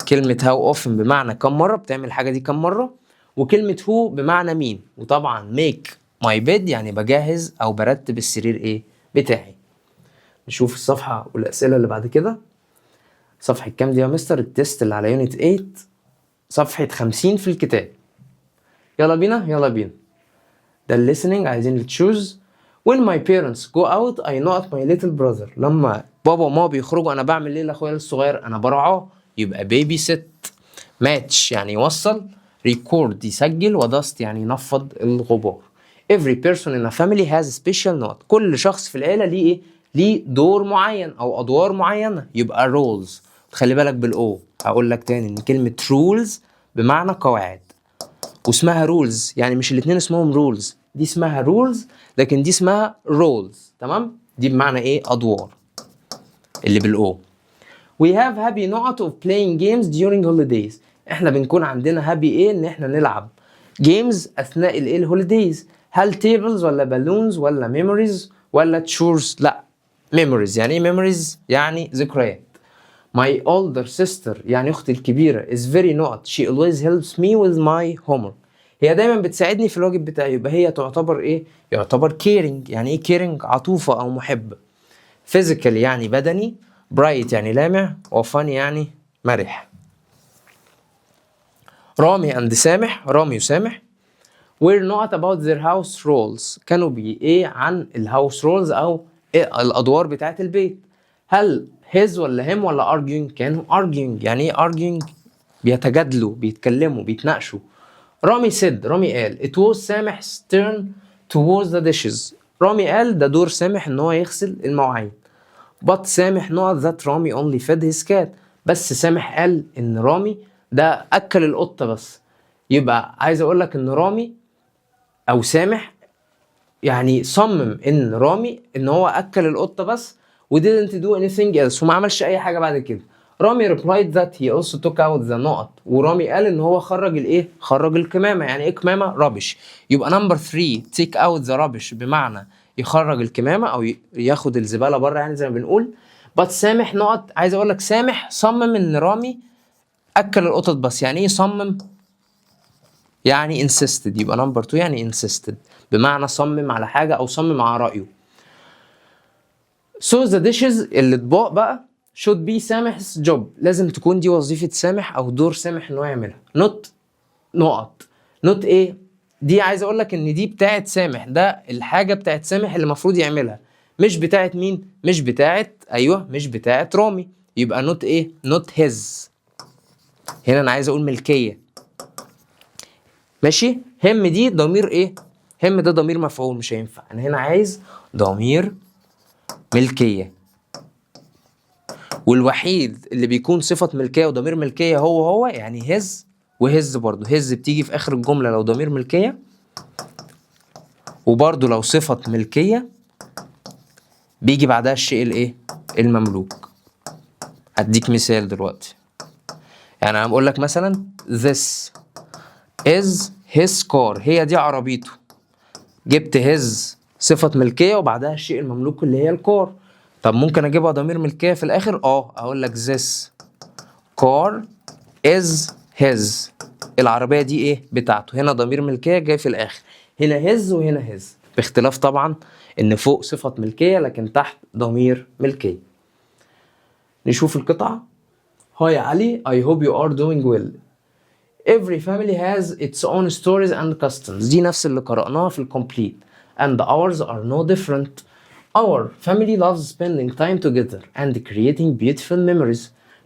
كلمة how often بمعنى كم مرة بتعمل الحاجة دي كم مرة، وكلمة هو بمعنى مين. وطبعا make my bed يعني بجهز او برتب السرير ايه بتاعي. نشوف الصفحة والأسئلة اللي بعد كده. صفحة كام دي يا مستر؟ التست اللي على يونت 8 صفحة 50 في الكتاب. يلا بينا يلا بينا. ده listening عايزين choose. when my parents go out I not my little brother. لما بابا وماما بيخرجوا أنا بعمل إيه لأخويا الصغير؟ أنا برعاه، يبقى baby sit. match يعني يوصل. record يسجل. ودست يعني ينفض الغبار. every person in a family has a special note. كل شخص في العيلة ليه إيه؟ ليه دور معين أو أدوار معينة، يبقى roles. خلي بالك بالأو. هقول لك تاني إن كلمة rules بمعنى قواعد، واسمها rules يعني مش الاتنين اسمهم rules. دي اسمها rules لكن دي اسمها roles. تمام؟ دي بمعنى إيه؟ أدوار اللي بالأو. we have happy نقط of playing games during holidays. إحنا بنكون عندنا happy إيه؟ إن إحنا نلعب games أثناء الإيه الهوليديز. هل tables ولا balloons ولا memories ولا chores؟ لأ memories. يعني ايه memories؟ يعني ذكريات. my older sister يعني اختي الكبيرة is very not she always helps me with my homework. هي دايما بتساعدني في الواجب بتاعي. يبقى هي تعتبر ايه؟ يعتبر caring. يعني ايه caring؟ عطوفة او محبة. physical يعني بدني. bright يعني لامع. وfun يعني مرح. رامي and سامح. رامي وسامح were not about their house roles. كانوا ايه عن الهاوس رولز او إيه الادوار بتاعت البيت. هل his ولا him ولا arguing؟ كانوا arguing. يعني ايه arguing؟ بيتجادلوا بيتكلموا بيتناقشوا. رامي said رامي قال it was سامح's turn to wash the dishes. رامي قال ده دور سامح ان هو يغسل المواعين. but سامح not that رامي only fed his cat. بس سامح قال ان رامي ده اكل القطة بس. يبقى عايز اقول لك ان رامي او سامح يعني صمم ان رامي ان هو اكل القطة بس و didn't do anything else وما عملش اي حاجة بعد كده. رامي replied that he also took out the نقط. ورامي قال ان هو خرج الايه؟ خرج الكمامة. يعني ايه كمامة؟ rubbish. يبقى number 3 take out the rubbish بمعنى يخرج الكمامة او ياخد الزبالة بره يعني زي ما بنقول. but سامح نقط، عايز اقول لك سامح صمم ان رامي اكل القطط بس. يعني ايه صمم؟ يعني insisted. يبقى نمبر 2 يعني insisted، بمعنى صمم على حاجة او صمم على رأيه. so the dishes الاطباق بقى should be سامح's job، لازم تكون دي وظيفة سامح او دور سامح انه يعملها. not نقط not ايه دي، عايز اقول لك ان دي بتاعت سامح، ده الحاجة بتاعت سامح اللي المفروض يعملها، مش بتاعت مين؟ مش بتاعت مش بتاعت رامي. يبقى not ايه؟ not his. هنا انا عايز اقول ملكية، ماشي. هم دي ضمير ايه؟ هم ده ضمير مفعول، مش هينفع. انا هنا عايز ضمير ملكية، والوحيد اللي بيكون صفة ملكية وضمير ملكية هو يعني هز وهز. برضو هز بتيجي في اخر الجملة لو ضمير ملكية، وبرضو لو صفة ملكية بيجي بعدها الشيء الايه؟ المملوك. هديك مثال دلوقتي، يعني انا بقول لك مثلا this is his car، هي دي عربيته. جبت his صفة ملكية وبعدها الشيء المملوك اللي هي الكار. طب ممكن اجيبها ضمير ملكية في الاخر، اقول لك this car is his، العربية دي ايه؟ بتاعته. هنا ضمير ملكية جاي في الاخر، هنا his وهنا his، باختلاف طبعا ان فوق صفة ملكية لكن تحت ضمير ملكية. نشوف القطعة. Hi علي، I hope you are doing well. Every family has its own stories and customs. دي نفس اللي قرأناها في الكومبليت. And ours are no different. Our family loves spending time together and creating beautiful memories.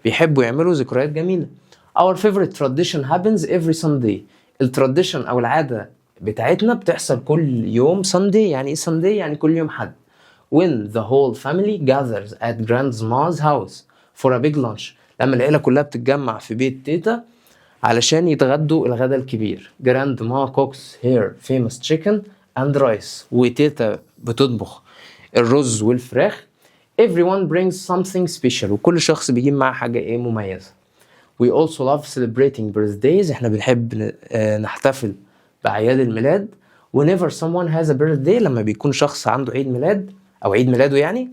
بيحبوا يعملوا ذكريات جميلة. Our favorite tradition happens every Sunday. التراديشن أو العادة بتاعتنا بتحصل كل يوم Sunday. يعني إيه Sunday؟ يعني كل يوم حد. When the whole family gathers at grandma's house for a big lunch. لما العيلة كلها بتتجمع في بيت تيتا علشان يتغدوا الغدا الكبير. Grandma cooks her famous chicken and rice. وتيتا بتطبخ الرز والفراخ. Everyone brings something special. وكل شخص بيجيب معاه حاجة ايه مميزة. We also love celebrating birthdays. احنا بنحب نحتفل بأعياد الميلاد. Whenever someone has a birthday، لما بيكون شخص عنده عيد ميلاد أو عيد ميلاده يعني،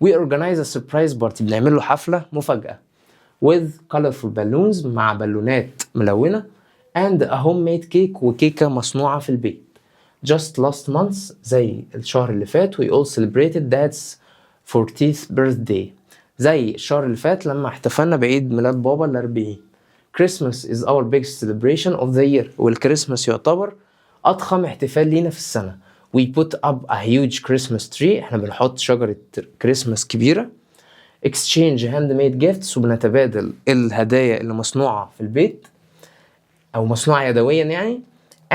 we organize a surprise party. بنعمل له حفلة مفاجأة. with colorful balloons، مع بالونات ملونة. and a homemade cake، وكيكة مصنوعة في البيت. just last month، زي الشهر اللي فات، we all celebrated dad's 40th birthday. زي الشهر اللي فات لما احتفلنا بعيد ميلاد بابا ال40. Christmas is our biggest celebration of the year. والكريسماس يعتبر أضخم احتفال لينا في السنة. we put up a huge Christmas tree. احنا بنحط شجرة كريسماس كبيرة. exchange handmade gifts، وبنتبادل الهدايا اللي مصنوعة في البيت أو مصنوعة يدويا يعني.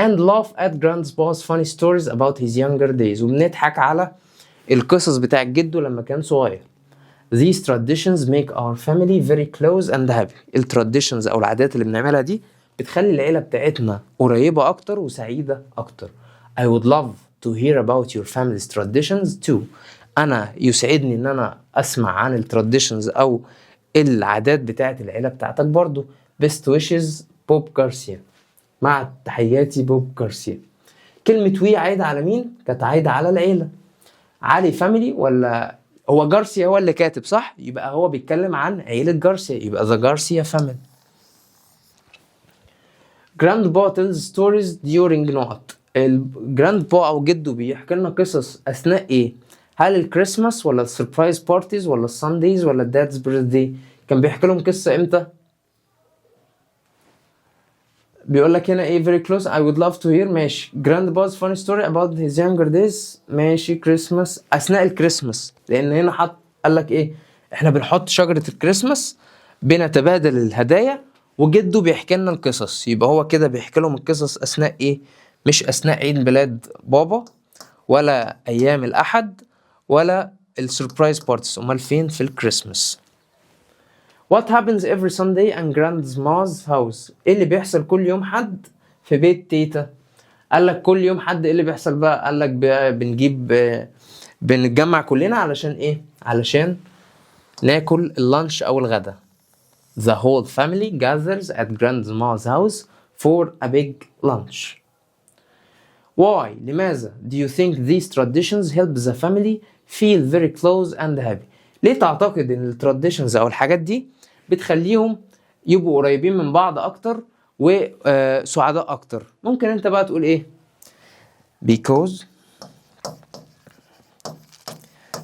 and laugh at grandpa's funny stories about his younger days، وبنضحك على القصص بتاع جده لما كان صغير. these traditions make our family very close and happy. التراديشنز أو العادات اللي بنعملها دي بتخلي العيلة بتاعتنا قريبة أكتر وسعيدة أكتر. I would love to hear about your family's traditions too. أنا يسعدني إن أنا أسمع عن التراديشنز أو العادات بتاعت العيلة بتاعتك برضو. best wishes بوب جارسيا. مع تحياتي بوب جارسيا. كلمة وي عايدة على مين؟ كانت عايدة على العيلة. علي فاميلي، ولا هو جارسيا هو اللي كاتب صح؟ يبقى هو بيتكلم عن عيلة جارسيا، يبقى the Garcia family. grandpa tells stories during نقط. الجراندبا أو جده بيحكي لنا قصص أثناء إيه؟ هل الكريسماس ولا السربرايز بارتيز ولا السانديز ولا الداد's birthday؟ كان بيحكي لهم قصة إمتى؟ بيقول لك هنا ايه very close. I would love to hear. ماشي. grandpa's funny story about his younger days. ماشي. كريسماس أثناء الكريسماس، لأن هنا قال لك ايه؟ احنا بنحط شجرة الكريسماس، بنتبادل الهدايا، وجده بيحكي لنا القصص. يبقى هو كده بيحكي لهم القصص أثناء ايه؟ مش أثناء عيد ميلاد بابا ولا أيام الأحد ولا السربرايز بارتيز. أمال فين؟ في الكريسماس. What happens every Sunday in grandma's house؟ ايه اللي بيحصل كل يوم حد في بيت تيتا؟ قال لك كل يوم حد ايه اللي بيحصل بقى؟ قال لك بنتجمع كلنا علشان ايه؟ علشان ناكل اللانش او الغدا. The whole family gathers at grandma's house for a big lunch. Why؟ لماذا do you think these traditions help the family feel very close and happy؟ ليه تعتقد ان التراديشنز او الحاجات دي بتخليهم يبقوا قريبين من بعض اكتر وسعداء اكتر؟ ممكن انت بقى تقول ايه؟ because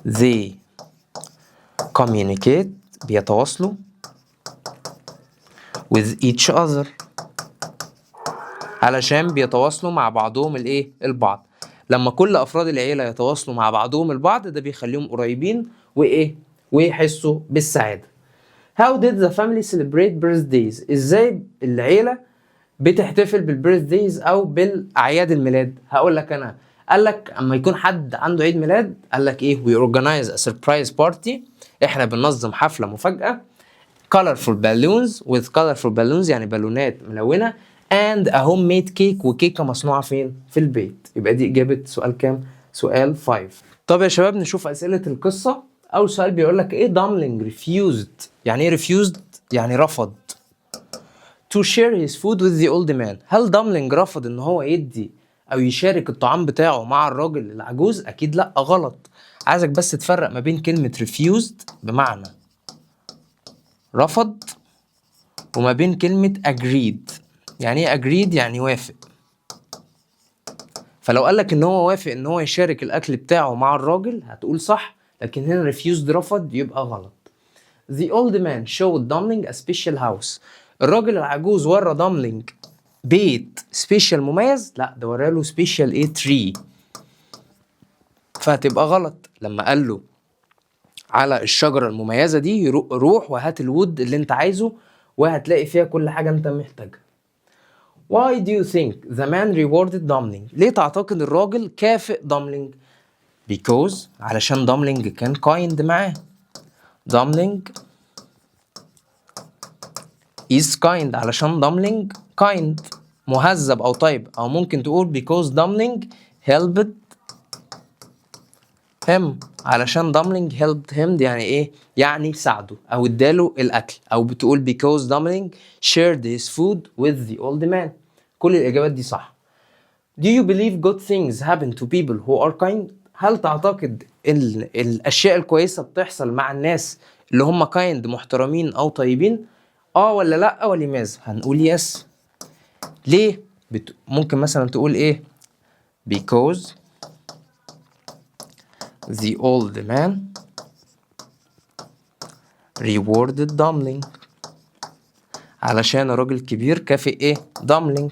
they communicate، بيتواصلوا with each other، علشان بيتواصلوا مع بعضهم البعض. لما كل افراد العيله يتواصلوا مع بعضهم البعض ده بيخليهم قريبين ويحسوا بالسعاده. How did the family celebrate birthdays؟ ازاي العيله بتحتفل بالبيرثدايز او بالاعياد الميلاد؟ هقول لك انا. قال لك اما يكون حد عنده عيد ميلاد، قال لك ايه؟ we organize a surprise party، احنا بننظم حفله مفاجاه، colorful balloons with colorful balloons يعني بالونات ملونه، and a homemade cake، وكيكه مصنوعه فين؟ في البيت. يبقى دي اجابه سؤال كام؟ سؤال 5. طب يا شباب نشوف اسئله القصه. اول سؤال بيقول لك ايه dumbling refused؟ يعني ايه refused؟ يعني رفض to share his food with the old man. هل dumbling رفض ان هو يدي او يشارك الطعام بتاعه مع الراجل العجوز؟ اكيد لا، غلط. عايزك بس تفرق ما بين كلمه refused بمعنى رفض وما بين كلمة agreed. يعني ايه agreed؟ يعني وافق. فلو قالك ان هو وافق ان هو يشارك الاكل بتاعه مع الراجل هتقول صح، لكن هنا refused رفض يبقى غلط. The old man showed Dumbling a special house. الراجل العجوز ورى Dumbling بيت سبيشال مميز؟ لا، ده وراله سبيشال tree. فهتبقى غلط. لما قال له على الشجرة المميزة دي روح وهات الوود اللي انت عايزه وهتلاقي فيها كل حاجة انت محتاجها. Why do you think the man rewarded Dumbling؟ ليه تعتقد الراجل كافئ Dumbling؟ Because علشان Dumbling كان kind معاه. Dumbling is kind، علشان Dumbling kind مهذب أو طيب. أو ممكن تقول because Dumbling helped him، علشان Dumbling helped him يعني إيه؟ يعني ساعده أو اداله الأكل. أو بتقول because Dumbling shared his food with the old man. كل الإجابات دي صح. Do you believe good things happen to people who are kind؟ هل تعتقد ان الاشياء الكويسة بتحصل مع الناس اللي هم kind محترمين او طيبين؟ ولا لا ولماذا؟ هنقول yes. ليه؟ ممكن مثلا تقول ايه؟ because the old man rewarded Dumbling، علشان الراجل الكبير كافئ ايه؟ Dumbling.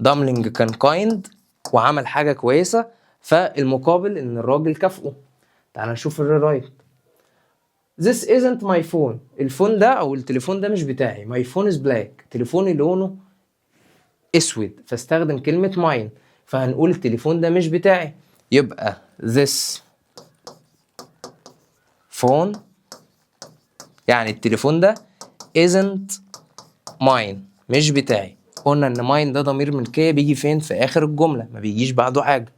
Dumbling كان kind وعمل حاجة كويسة، فالمقابل ان الراجل كافئه. تعال نشوف الرايت. This isn't my phone. الفون ده او التليفون ده مش بتاعي. My phone is black. تليفوني لونه اسود، فاستخدم كلمة mine. فهنقول التليفون ده مش بتاعي. يبقى this phone يعني التليفون ده isn't mine، مش بتاعي. قلنا ان mine ده ضمير ملكية بيجي فين؟ في اخر الجملة، ما بيجيش بعده حاجة.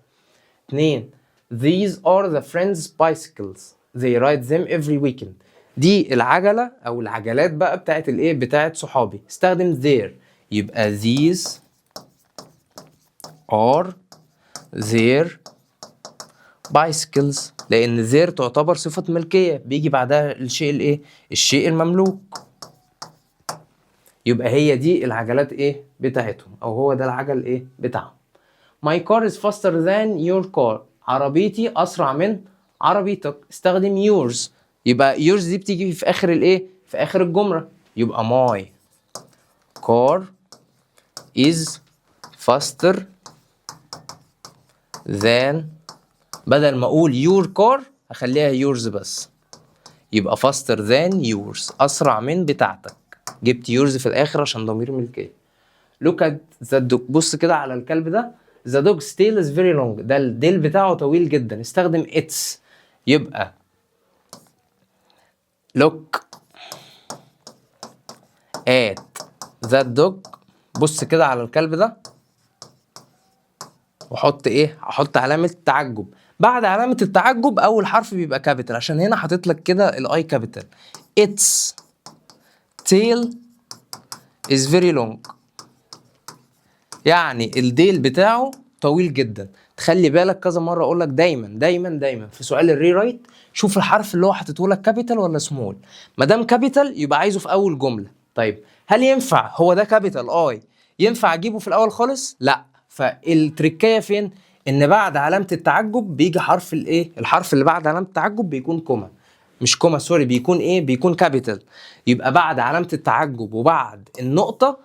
2. These are the friends bicycles. They ride them every weekend. دي العجلة أو العجلات بقى بتاعت الإيه؟ بتاعت صحابي. استخدم their. يبقى these are their bicycles، لأن their تعتبر صفة ملكية بيجي بعدها الشيء الشيء المملوك. يبقى هي دي العجلات بتاعتهم، أو هو ده العجل بتاعهم. My car is faster than your car. عربيتي أسرع من عربيتك. استخدم yours. يبقى yours دي بتيجي في آخر في آخر الجملة. يبقى my car is faster than، بدل ما أقول your car هخليها yours بس. يبقى faster than yours، أسرع من بتاعتك. جبت yours في الآخر عشان ضمير ملكية. Look at the dog. بص كده على الكلب ده. The dog's tail is very long. ده الديل بتاعه طويل جدا. استخدم its. يبقى look at that dog. بص كده على الكلب ده وحط احط علامة تعجب. بعد علامة التعجب اول حرف بيبقى كابيتال، عشان هنا حاطط لك كده الاي كابيتال. its tail is very long، يعني الديل بتاعه طويل جدا. تخلي بالك كذا مره اقول لك دايما دايما دايما في سؤال الري رايت شوف الحرف اللي هو حاطته لك كابيتال ولا سمول. ما دام كابيتال يبقى عايزه في اول جمله. طيب هل ينفع هو ده كابيتال ينفع اجيبه في الاول خالص؟ لا. فالتركية فين؟ ان بعد علامة التعجب بيجي حرف الحرف اللي بعد علامة التعجب بيكون كوما. مش كوما سوري، بيكون بيكون كابيتال. يبقى بعد علامة التعجب وبعد النقطة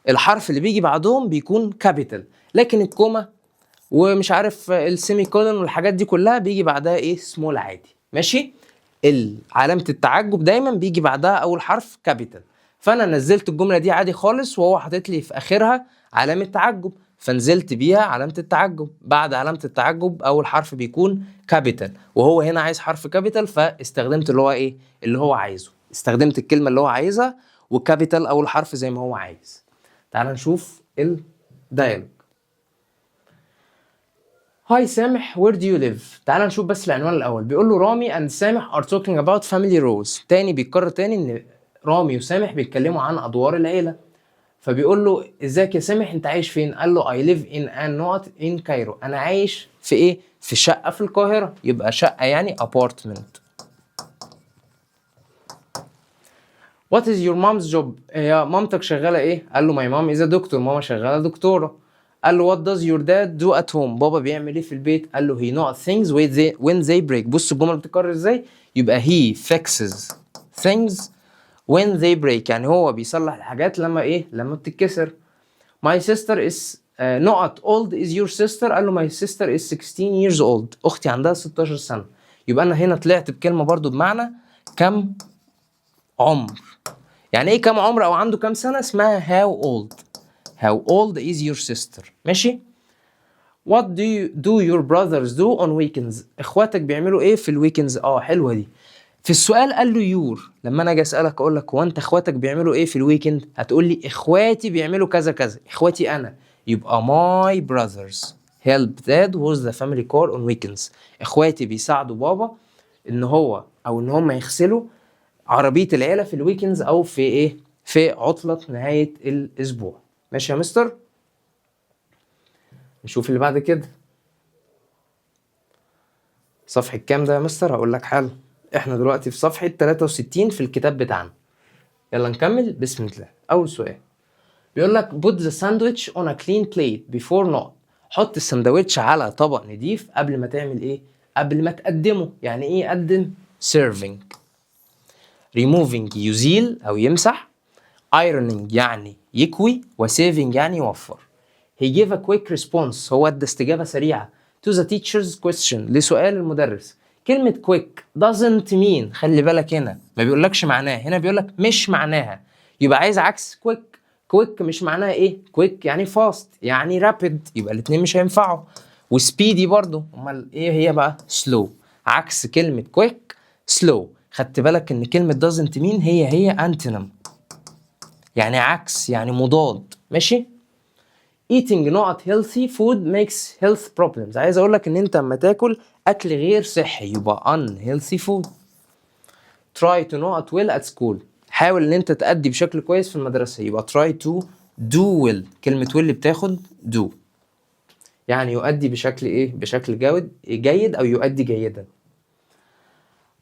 الحرف اللي بيجي بعدهم بيكون كابيتال. لكن الكوما ومش عارف السيمي كولون والحاجات دي كلها بيجي بعدها سمول عادي. ماشي؟ علامة التعجب دايما بيجي بعدها اول حرف كابيتال. فانا نزلت الجملة دي عادي خالص وهو حاطط لي في اخرها علامة تعجب، فنزلت بيها علامة التعجب. بعد علامة التعجب اول حرف بيكون كابيتال، وهو هنا عايز حرف كابيتال فاستخدمت اللي هو اللي هو عايزه. استخدمت الكلمة اللي هو عايزها وكابيتال اول حرف زي ما هو عايز. تعال نشوف الدايلوج. هاي سامح where do you live. تعال نشوف بس العنوان الاول. بيقول له رامي and سامح are talking about family roles. تاني بيتكرر تاني ان رامي وسامح بيتكلموا عن ادوار العيلة. فبيقول له ازيك يا سامح انت عايش فين؟ قال له I live in a not in Cairo. انا عايش في في شقة في القاهرة. يبقى شقة يعني apartment. What is your mom's job؟ هي مامتك شغالة قال له my mom is a doctor. ماما شغالة دكتورة. قال له what does your dad do at home؟ بابا بيعمل ايه في البيت؟ قال له he not things when they break. بص الجملة بتتكرر ازاي؟ يبقى he fixes things when they break، يعني هو بيصلح الحاجات لما لما بتتكسر. my sister is not old is your sister. قال له my sister is 16 years old. اختي عندها 16 سنة. يبقى انا هنا طلعت بكلمة برضو بمعنى كم عمر. يعني ايه كم عمر او عنده كم سنة؟ اسمها how old. how old is your sister. ماشي؟ what do your brothers do on weekends؟ اخواتك بيعملوا ايه في الويكندز؟ حلوة دي. في السؤال قال له يور. لما انا اجي اسالك اقول لك هو انت اخواتك بيعملوا ايه في الويكند؟ هتقول لي اخواتي بيعملوا كذا كذا. اخواتي انا يبقى my brothers help dad with the family car on weekends. اخواتي بيساعدوا بابا ان هو او ان هم يغسلوا عربية العيلة في الويكندز او في في عطلة نهاية الاسبوع. ماشي يا مستر؟ نشوف اللي بعد كده. صفحة كام ده يا مستر؟ هقول لك حالا. احنا دلوقتي في صفحة 63 في الكتاب بتاعنا. يلا نكمل بسم الله. اول سؤال بيقول لك put the sandwich on a clean plate before not. حط السندوتش على طبق نضيف قبل ما تعمل قبل ما تقدمه. يعني ايه قدم؟ serving. removing يزيل او يمسح. ironing يعني يكوي. وsaving يعني يوفر. he gave a quick response. هو ادى استجابة سريعة to the teacher's question لسؤال المدرس. كلمة quick doesn't mean، خلي بالك هنا ما بيقولكش معناها، هنا بيقولك مش معناها. يبقى عايز عكس quick. quick مش معناها quick يعني fast يعني rapid. يبقى الاتنين مش هينفعوا. وspeedy برضو. امال هي بقى slow. عكس كلمة quick slow. خدت بالك ان كلمة doesn't mean هي antonym، يعني عكس يعني مضاد. ماشي؟ eating not healthy food makes health problems. عايز اقولك ان انت اما تاكل اكل غير صحي يبقى unhealthy food. try to not well at school. حاول ان انت تأدي بشكل كويس في المدرسة يبقى try to do well. كلمة well بتاخد do، يعني يؤدي بشكل بشكل جيد او يؤدي جيدا.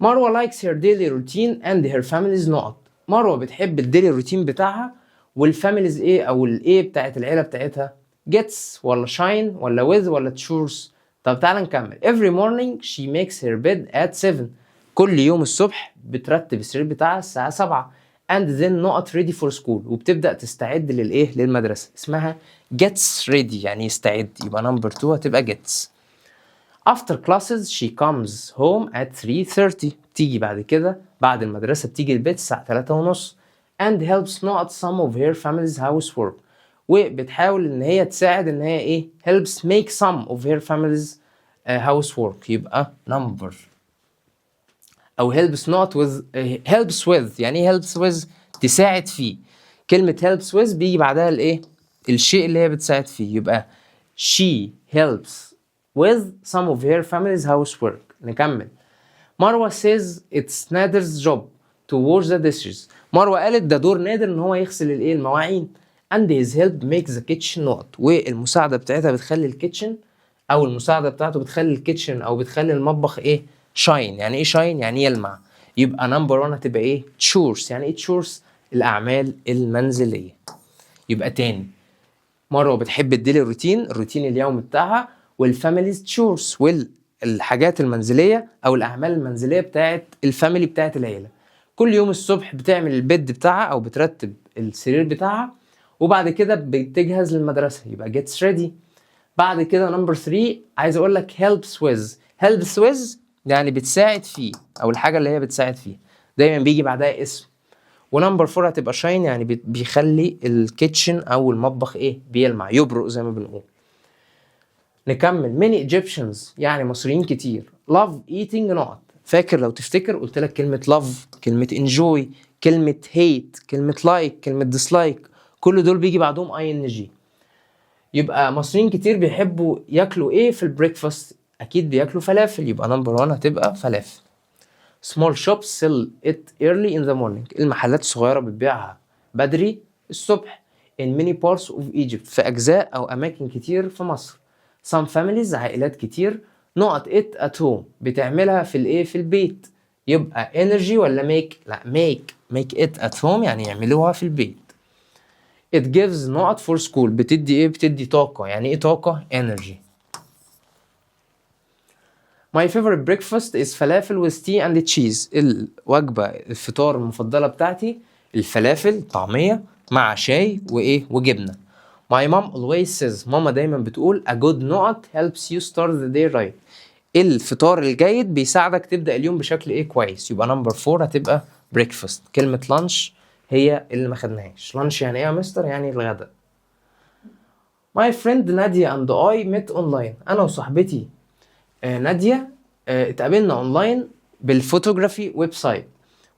مروة likes her daily routine and her family's not. مروة بتحب الديلي روتين بتاعها والفاميليز او بتاعت العيلة بتاعتها. gets ولا shine ولا with ولا choose. طب تعال نكمل. every morning she makes her bed at 7. كل يوم الصبح بترتب السرير بتاعها الساعة 7. and then not ready for school. وبتبدأ تستعد للمدرسة. اسمها gets ready يعني يستعد. يبقى number 2 هتبقى gets. after classes she comes home at 3:30. تيجي بعد كده بعد المدرسة بتيجي البيت الساعة 3:30. and helps not some of her family's housework. وبتحاول ان هي تساعد ان هي helps make some of her family's housework. يبقى number او helps not with helps with. يعني helps with تساعد فيه. كلمة helps with بيجي بعدها الشيء اللي هي بتساعد فيه. يبقى she helps with some of her family's housework. نكمل. مروة says it's Nader's job to wash the dishes. مروة قالت ده دور نادر ان هو يغسل المواعين. and his help makes the kitchen not. والمساعدة بتاعتها بتخلي الكيتشن او المساعده بتاعته بتخلي الكيتشن او بتخلي المطبخ ايه شاين. يعني ايه شاين؟ يعني يلمع. يبقى نمبر 1 هتبقى ايه تشورز. يعني ايه تشورز؟ الاعمال المنزليه. يبقى تاني مروه بتحب الديلي روتين، الروتين اليومي بتاعها، والفاميليز تشورز والحاجات المنزليه او الاعمال المنزليه بتاعت الفاميلي بتاعت العيله. كل يوم الصبح بتعمل البيد بتاعها او بترتب السرير بتاعها، وبعد كده بتجهز للمدرسه يبقى gets ready. بعد كده نمبر 3 عايز اقول لك helps with. helps with يعني بتساعد فيه او الحاجه اللي هي بتساعد فيه، دايما بيجي بعدها اسم. ونمبر 4 هتبقى شاين يعني بيخلي الكيتشن او المطبخ ايه بيلمع، يبرق زي ما بنقول. نكمل. many Egyptians يعني مصريين كتير love eating نقط. فاكر لو تفتكر قلت لك كلمة love، كلمة enjoy، كلمة hate، كلمة like، كلمة dislike، كل دول بيجي بعدهم ing. يبقى مصريين كتير بيحبوا ياكلوا ايه في البريكفاست؟ اكيد بياكلوا فلافل، يبقى نمبر 1 هتبقى فلافل. small shops sell it early in the morning. المحلات الصغيرة بتبيعها بدري الصبح. in many parts of Egypt في أجزاء أو أماكن كتير في مصر. some families عائلات كتير نقط it at home بتعملها في الإيه في البيت. يبقى energy ولا make؟ لا make it at home يعني يعملوها في البيت. it gives نقط for school بتدي إيه؟ بتدي طاقة. يعني إيه طاقة؟ energy. My favorite breakfast is falafel with tea and cheese. الوجبة الفطار المفضلة بتاعتي الفلافل طعمية مع شاي وإيه وجبنة. My mom always says ماما دايما بتقول a good نقط helps you start the day right. الفطار الجيد بيساعدك تبدأ اليوم بشكل إيه كويس. يبقى نمبر 4 هتبقى breakfast. كلمة lunch هي اللي ما خدناهاش. lunch يعني إيه يا مستر؟ يعني الغداء. My friend نادية and I met online. أنا وصاحبتي نادية اتقابلنا اونلاين بالفوتوغرافي ويب سايت.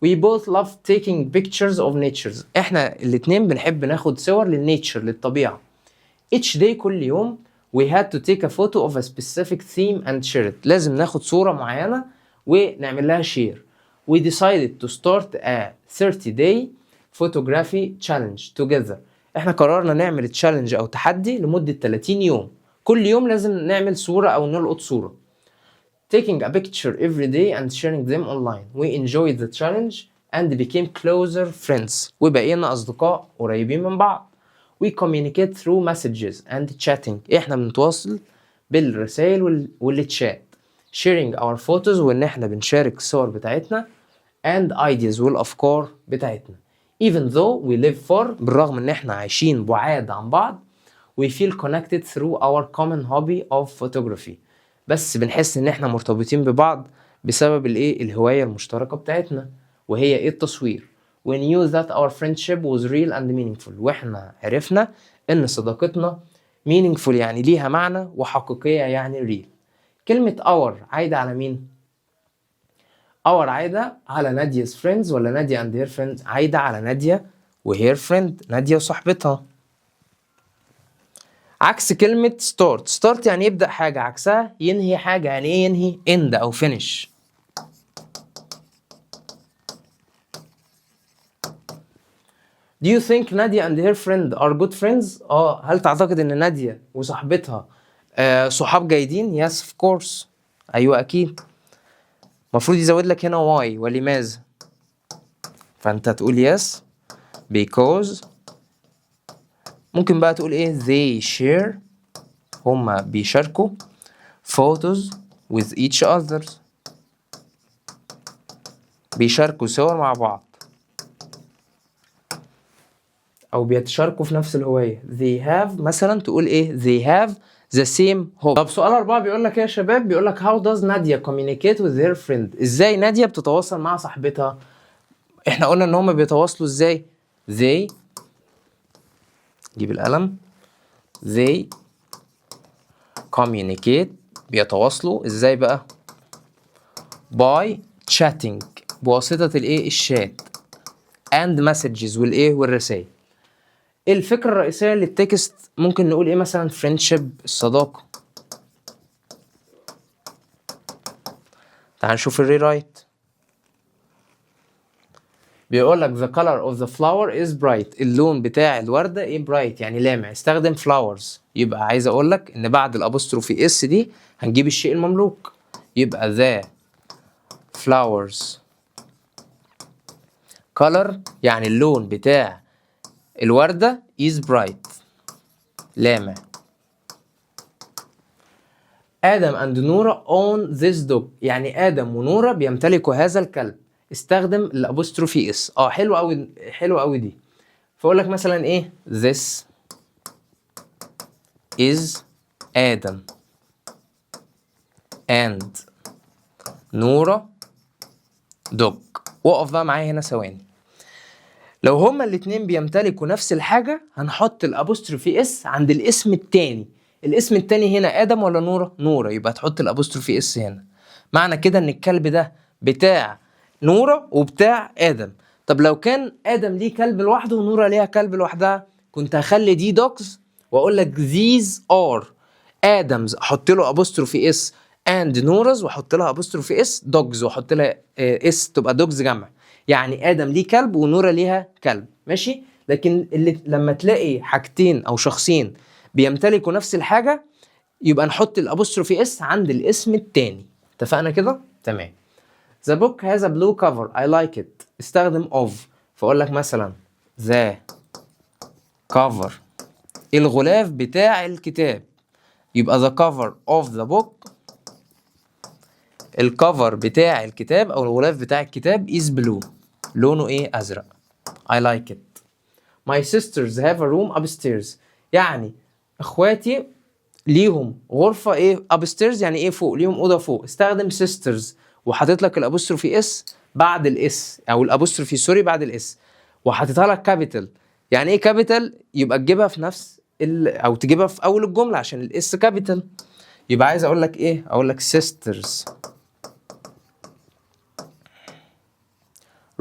We both love taking pictures of nature. احنا الاتنين بنحب ناخد صور للنيتشر للطبيعة. Each day كل يوم we had to take a photo of a specific theme and share it. لازم ناخد صورة معينة ونعمل لها شير. We decided to start a 30-day photography challenge together. احنا قررنا نعمل تشالنج او تحدي لمدة 30 يوم. كل يوم لازم نعمل صورة او نلقط صورة. Taking a picture every day and sharing them online. We enjoyed the challenge and became closer friends. وبقينا أصدقاء قريبين من بعض. We communicate through messages and chatting. إحنا بنتواصل بالرسائل والتشات. Sharing our photos وإن إحنا بنشارك الصور بتاعتنا and ideas والأفكار بتاعتنا. Even though we live far بالرغم إن إحنا عايشين بعاد عن بعض we feel connected through our common hobby of photography. بس بنحس ان احنا مرتبطين ببعض بسبب الايه الهواية المشتركة بتاعتنا وهي ايه التصوير. We knew that our friendship was real and meaningful. واحنا عرفنا ان صداقتنا meaningful يعني ليها معنى وحقيقية يعني real. كلمة our عايدة على مين؟ our عايدة على نادية friends ولا نادية and her friends؟ عايدة على نادية وهير friend نادية وصاحبتها. عكس كلمة start يعني يبدأ حاجة، عكسها ينهي حاجة. يعني ايه ينهي؟ end أو finish. Do you think نادية and her friend are good friends؟ هل تعتقد ان نادية وصاحبتها صحاب جيدين؟ yes of course. ايوه اكيد. مفروض يزود لك هنا why ولماذا، فانت تقول yes because. ممكن بقى تقول ايه they share هما بيشاركوا photos with each other بيشاركوا صور مع بعض او بيتشاركوا في نفس الهواية. they have مثلا تقول ايه they have the same hobby. طب سؤال 4 بيقول لك ايه يا شباب؟ بيقول لك how does نادية communicate with her friend. ازاي نادية بتتواصل مع صاحبتها؟ احنا قلنا ان هما بيتواصلوا ازاي. they جيب القلم they communicate بيتواصلوا ازاي بقى؟ by chatting بواسطة الايه الشات and messages والايه والرسائل. الفكرة الرئيسية للتكست ممكن نقول ايه مثلا friendship الصداقة. تعال نشوف الري رايت. بيقول لك the color of the flower is bright. اللون بتاع الوردة ايه bright يعني لامع. استخدم flowers. يبقى عايز اقول لك ان بعد الابوستروفي اس دي هنجيب الشيء المملوك. يبقى the flowers color يعني اللون بتاع الوردة is bright لامع. آدم and نورا own this dog. يعني آدم ونورا بيمتلكوا هذا الكلب. استخدم الابوستروفي اس. حلو قوي حلو قوي دي. فاقول لك مثلا ايه this is آدم and نورا dog. وقف بقى معايا هنا ثواني. لو هما الاتنين بيمتلكوا نفس الحاجة هنحط الابوستروفي اس عند الاسم التاني. الاسم التاني هنا آدم ولا نورا؟ نورا. يبقى تحط الابوستروفي اس هنا. معنى كده ان الكلب ده بتاع نورا وبتاع آدم. طب لو كان آدم ليه كلب لوحده ونورا ليها كلب لوحدها كنت هخلي دي دوجز واقول لك these are آدمز احط له ابوستروفي اس and نورز واحط لها ابوستروفي اس دوجز واحط لها اس تبقى دوجز جمع. يعني آدم ليه كلب ونورا ليها كلب ماشي. لكن اللي لما تلاقي حاجتين او شخصين بيمتلكوا نفس الحاجة يبقى نحط الابوستروفي اس عند الاسم التاني. اتفقنا كده؟ تمام. The book has a blue cover. I like it. استخدم of. فأقول لك مثلا the cover الغلاف بتاع الكتاب. يبقى the cover of the book الكفر بتاع الكتاب أو الغلاف بتاع الكتاب is blue. لونه إيه؟ أزرق. I like it. My sisters have a room upstairs. يعني إخواتي ليهم غرفة إيه؟ upstairs يعني إيه فوق؟ ليهم أوضة فوق. استخدم sisters وحاطط لك الابوستروفي اس بعد الاس او الابوستروفي سوري بعد الاس وحاططها لك كابيتال. يعني ايه كابيتال؟ يبقى تجيبها في نفس او تجيبها في اول الجمله عشان الاس كابيتال. يبقى عايز اقول لك ايه؟ اقول لك sisters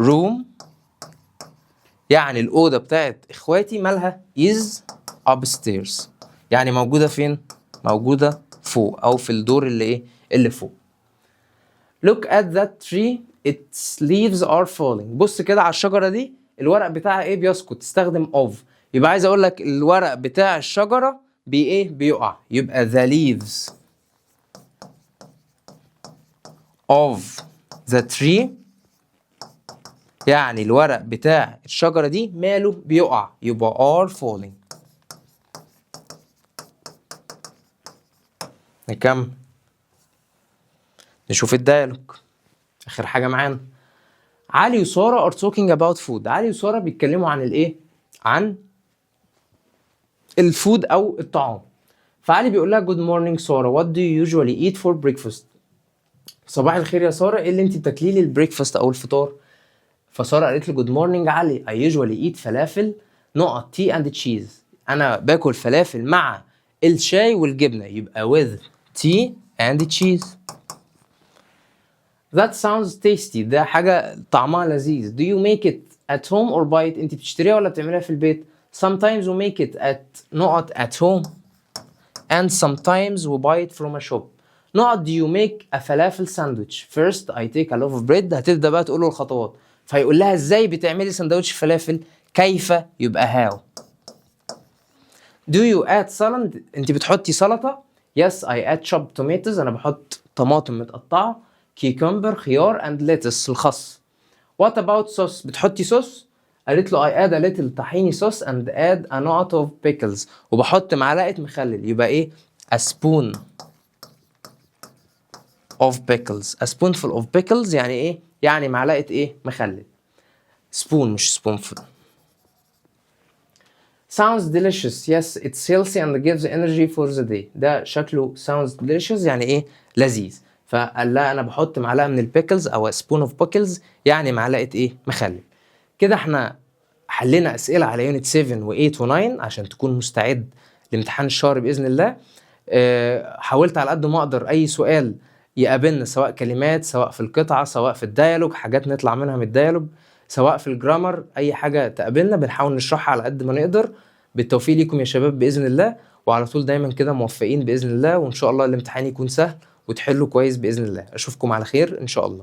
room يعني الاوضه بتاعت اخواتي مالها is upstairs يعني موجوده فين؟ موجوده فوق او في الدور اللي ايه؟ اللي فوق. Look at that tree, its leaves are falling. بص كده على الشجرة دي الورق بتاعها ايه؟ بيسقط. استخدم of. يبقى عايز اقول لك الورق بتاع الشجرة ايه؟ بيقع. يبقى the leaves of the tree يعني الورق بتاع الشجرة دي ماله؟ بيقع. يبقى are falling. نكمل نشوف الديالوج. اخر حاجه معانا علي وساره are talking about food. علي وساره بيتكلموا عن الايه؟ عن الفود او الطعام. فعلي بيقول لها good morning ساره what do you usually eat for breakfast. صباح الخير يا ساره ايه اللي انت بتاكليه للبريكفاست او الفطار؟ فساره قالت له good morning علي I usually eat فلافل نقط tea and cheese. انا باكل فلافل مع الشاي والجبنه. يبقى with tea and cheese. That sounds tasty. ده حاجة طعمها لذيذ. Do you make it at home or buy it؟ انت بتشتريها ولا بتعملها في البيت؟ Sometimes we make it at home and sometimes we buy it from a shop. Do you make a falafel sandwich? First I take a loaf of bread. هتبدأ بقى تقول له الخطوات. فيقول لها ازاي بتعملي سندوتش فلافل؟ كيف؟ يبقى how. Do you add salad؟ انت بتحطي سلطة؟ Yes I add chopped tomatoes. انا بحط طماطم متقطعة. كيكمبر خيار and lettuce الخس. What about sauce؟ بتحطي صوص؟ قالت له I add a little طحيني sauce and add a lot of pickles. وبحط معلقة مخلل. يبقى ايه؟ a spoon of pickles. a spoonful of pickles يعني ايه؟ يعني معلقة ايه؟ مخلل. spoon مش spoonful. sounds delicious. Yes it's healthy and gives energy for the day. ده شكله sounds delicious يعني ايه؟ لذيذ. فقال لها انا بحط معلقه من البيكلز او سبون اوف بيكلز يعني معلقه ايه؟ مخلل. كده احنا حلينا اسئله على يونت 7 و8 و9 عشان تكون مستعد لامتحان الشهر باذن الله. حاولت على قد ما اقدر اي سؤال يقابلنا سواء كلمات سواء في القطعه سواء في الديالوج حاجات نطلع منها من الديالوج سواء في الجرامر اي حاجه تقابلنا بنحاول نشرحها على قد ما نقدر. بالتوفيق ليكم يا شباب باذن الله وعلى طول دايما كده موفقين باذن الله وان شاء الله الامتحان يكون سهل وتحلوا كويس بإذن الله. أشوفكم على خير إن شاء الله.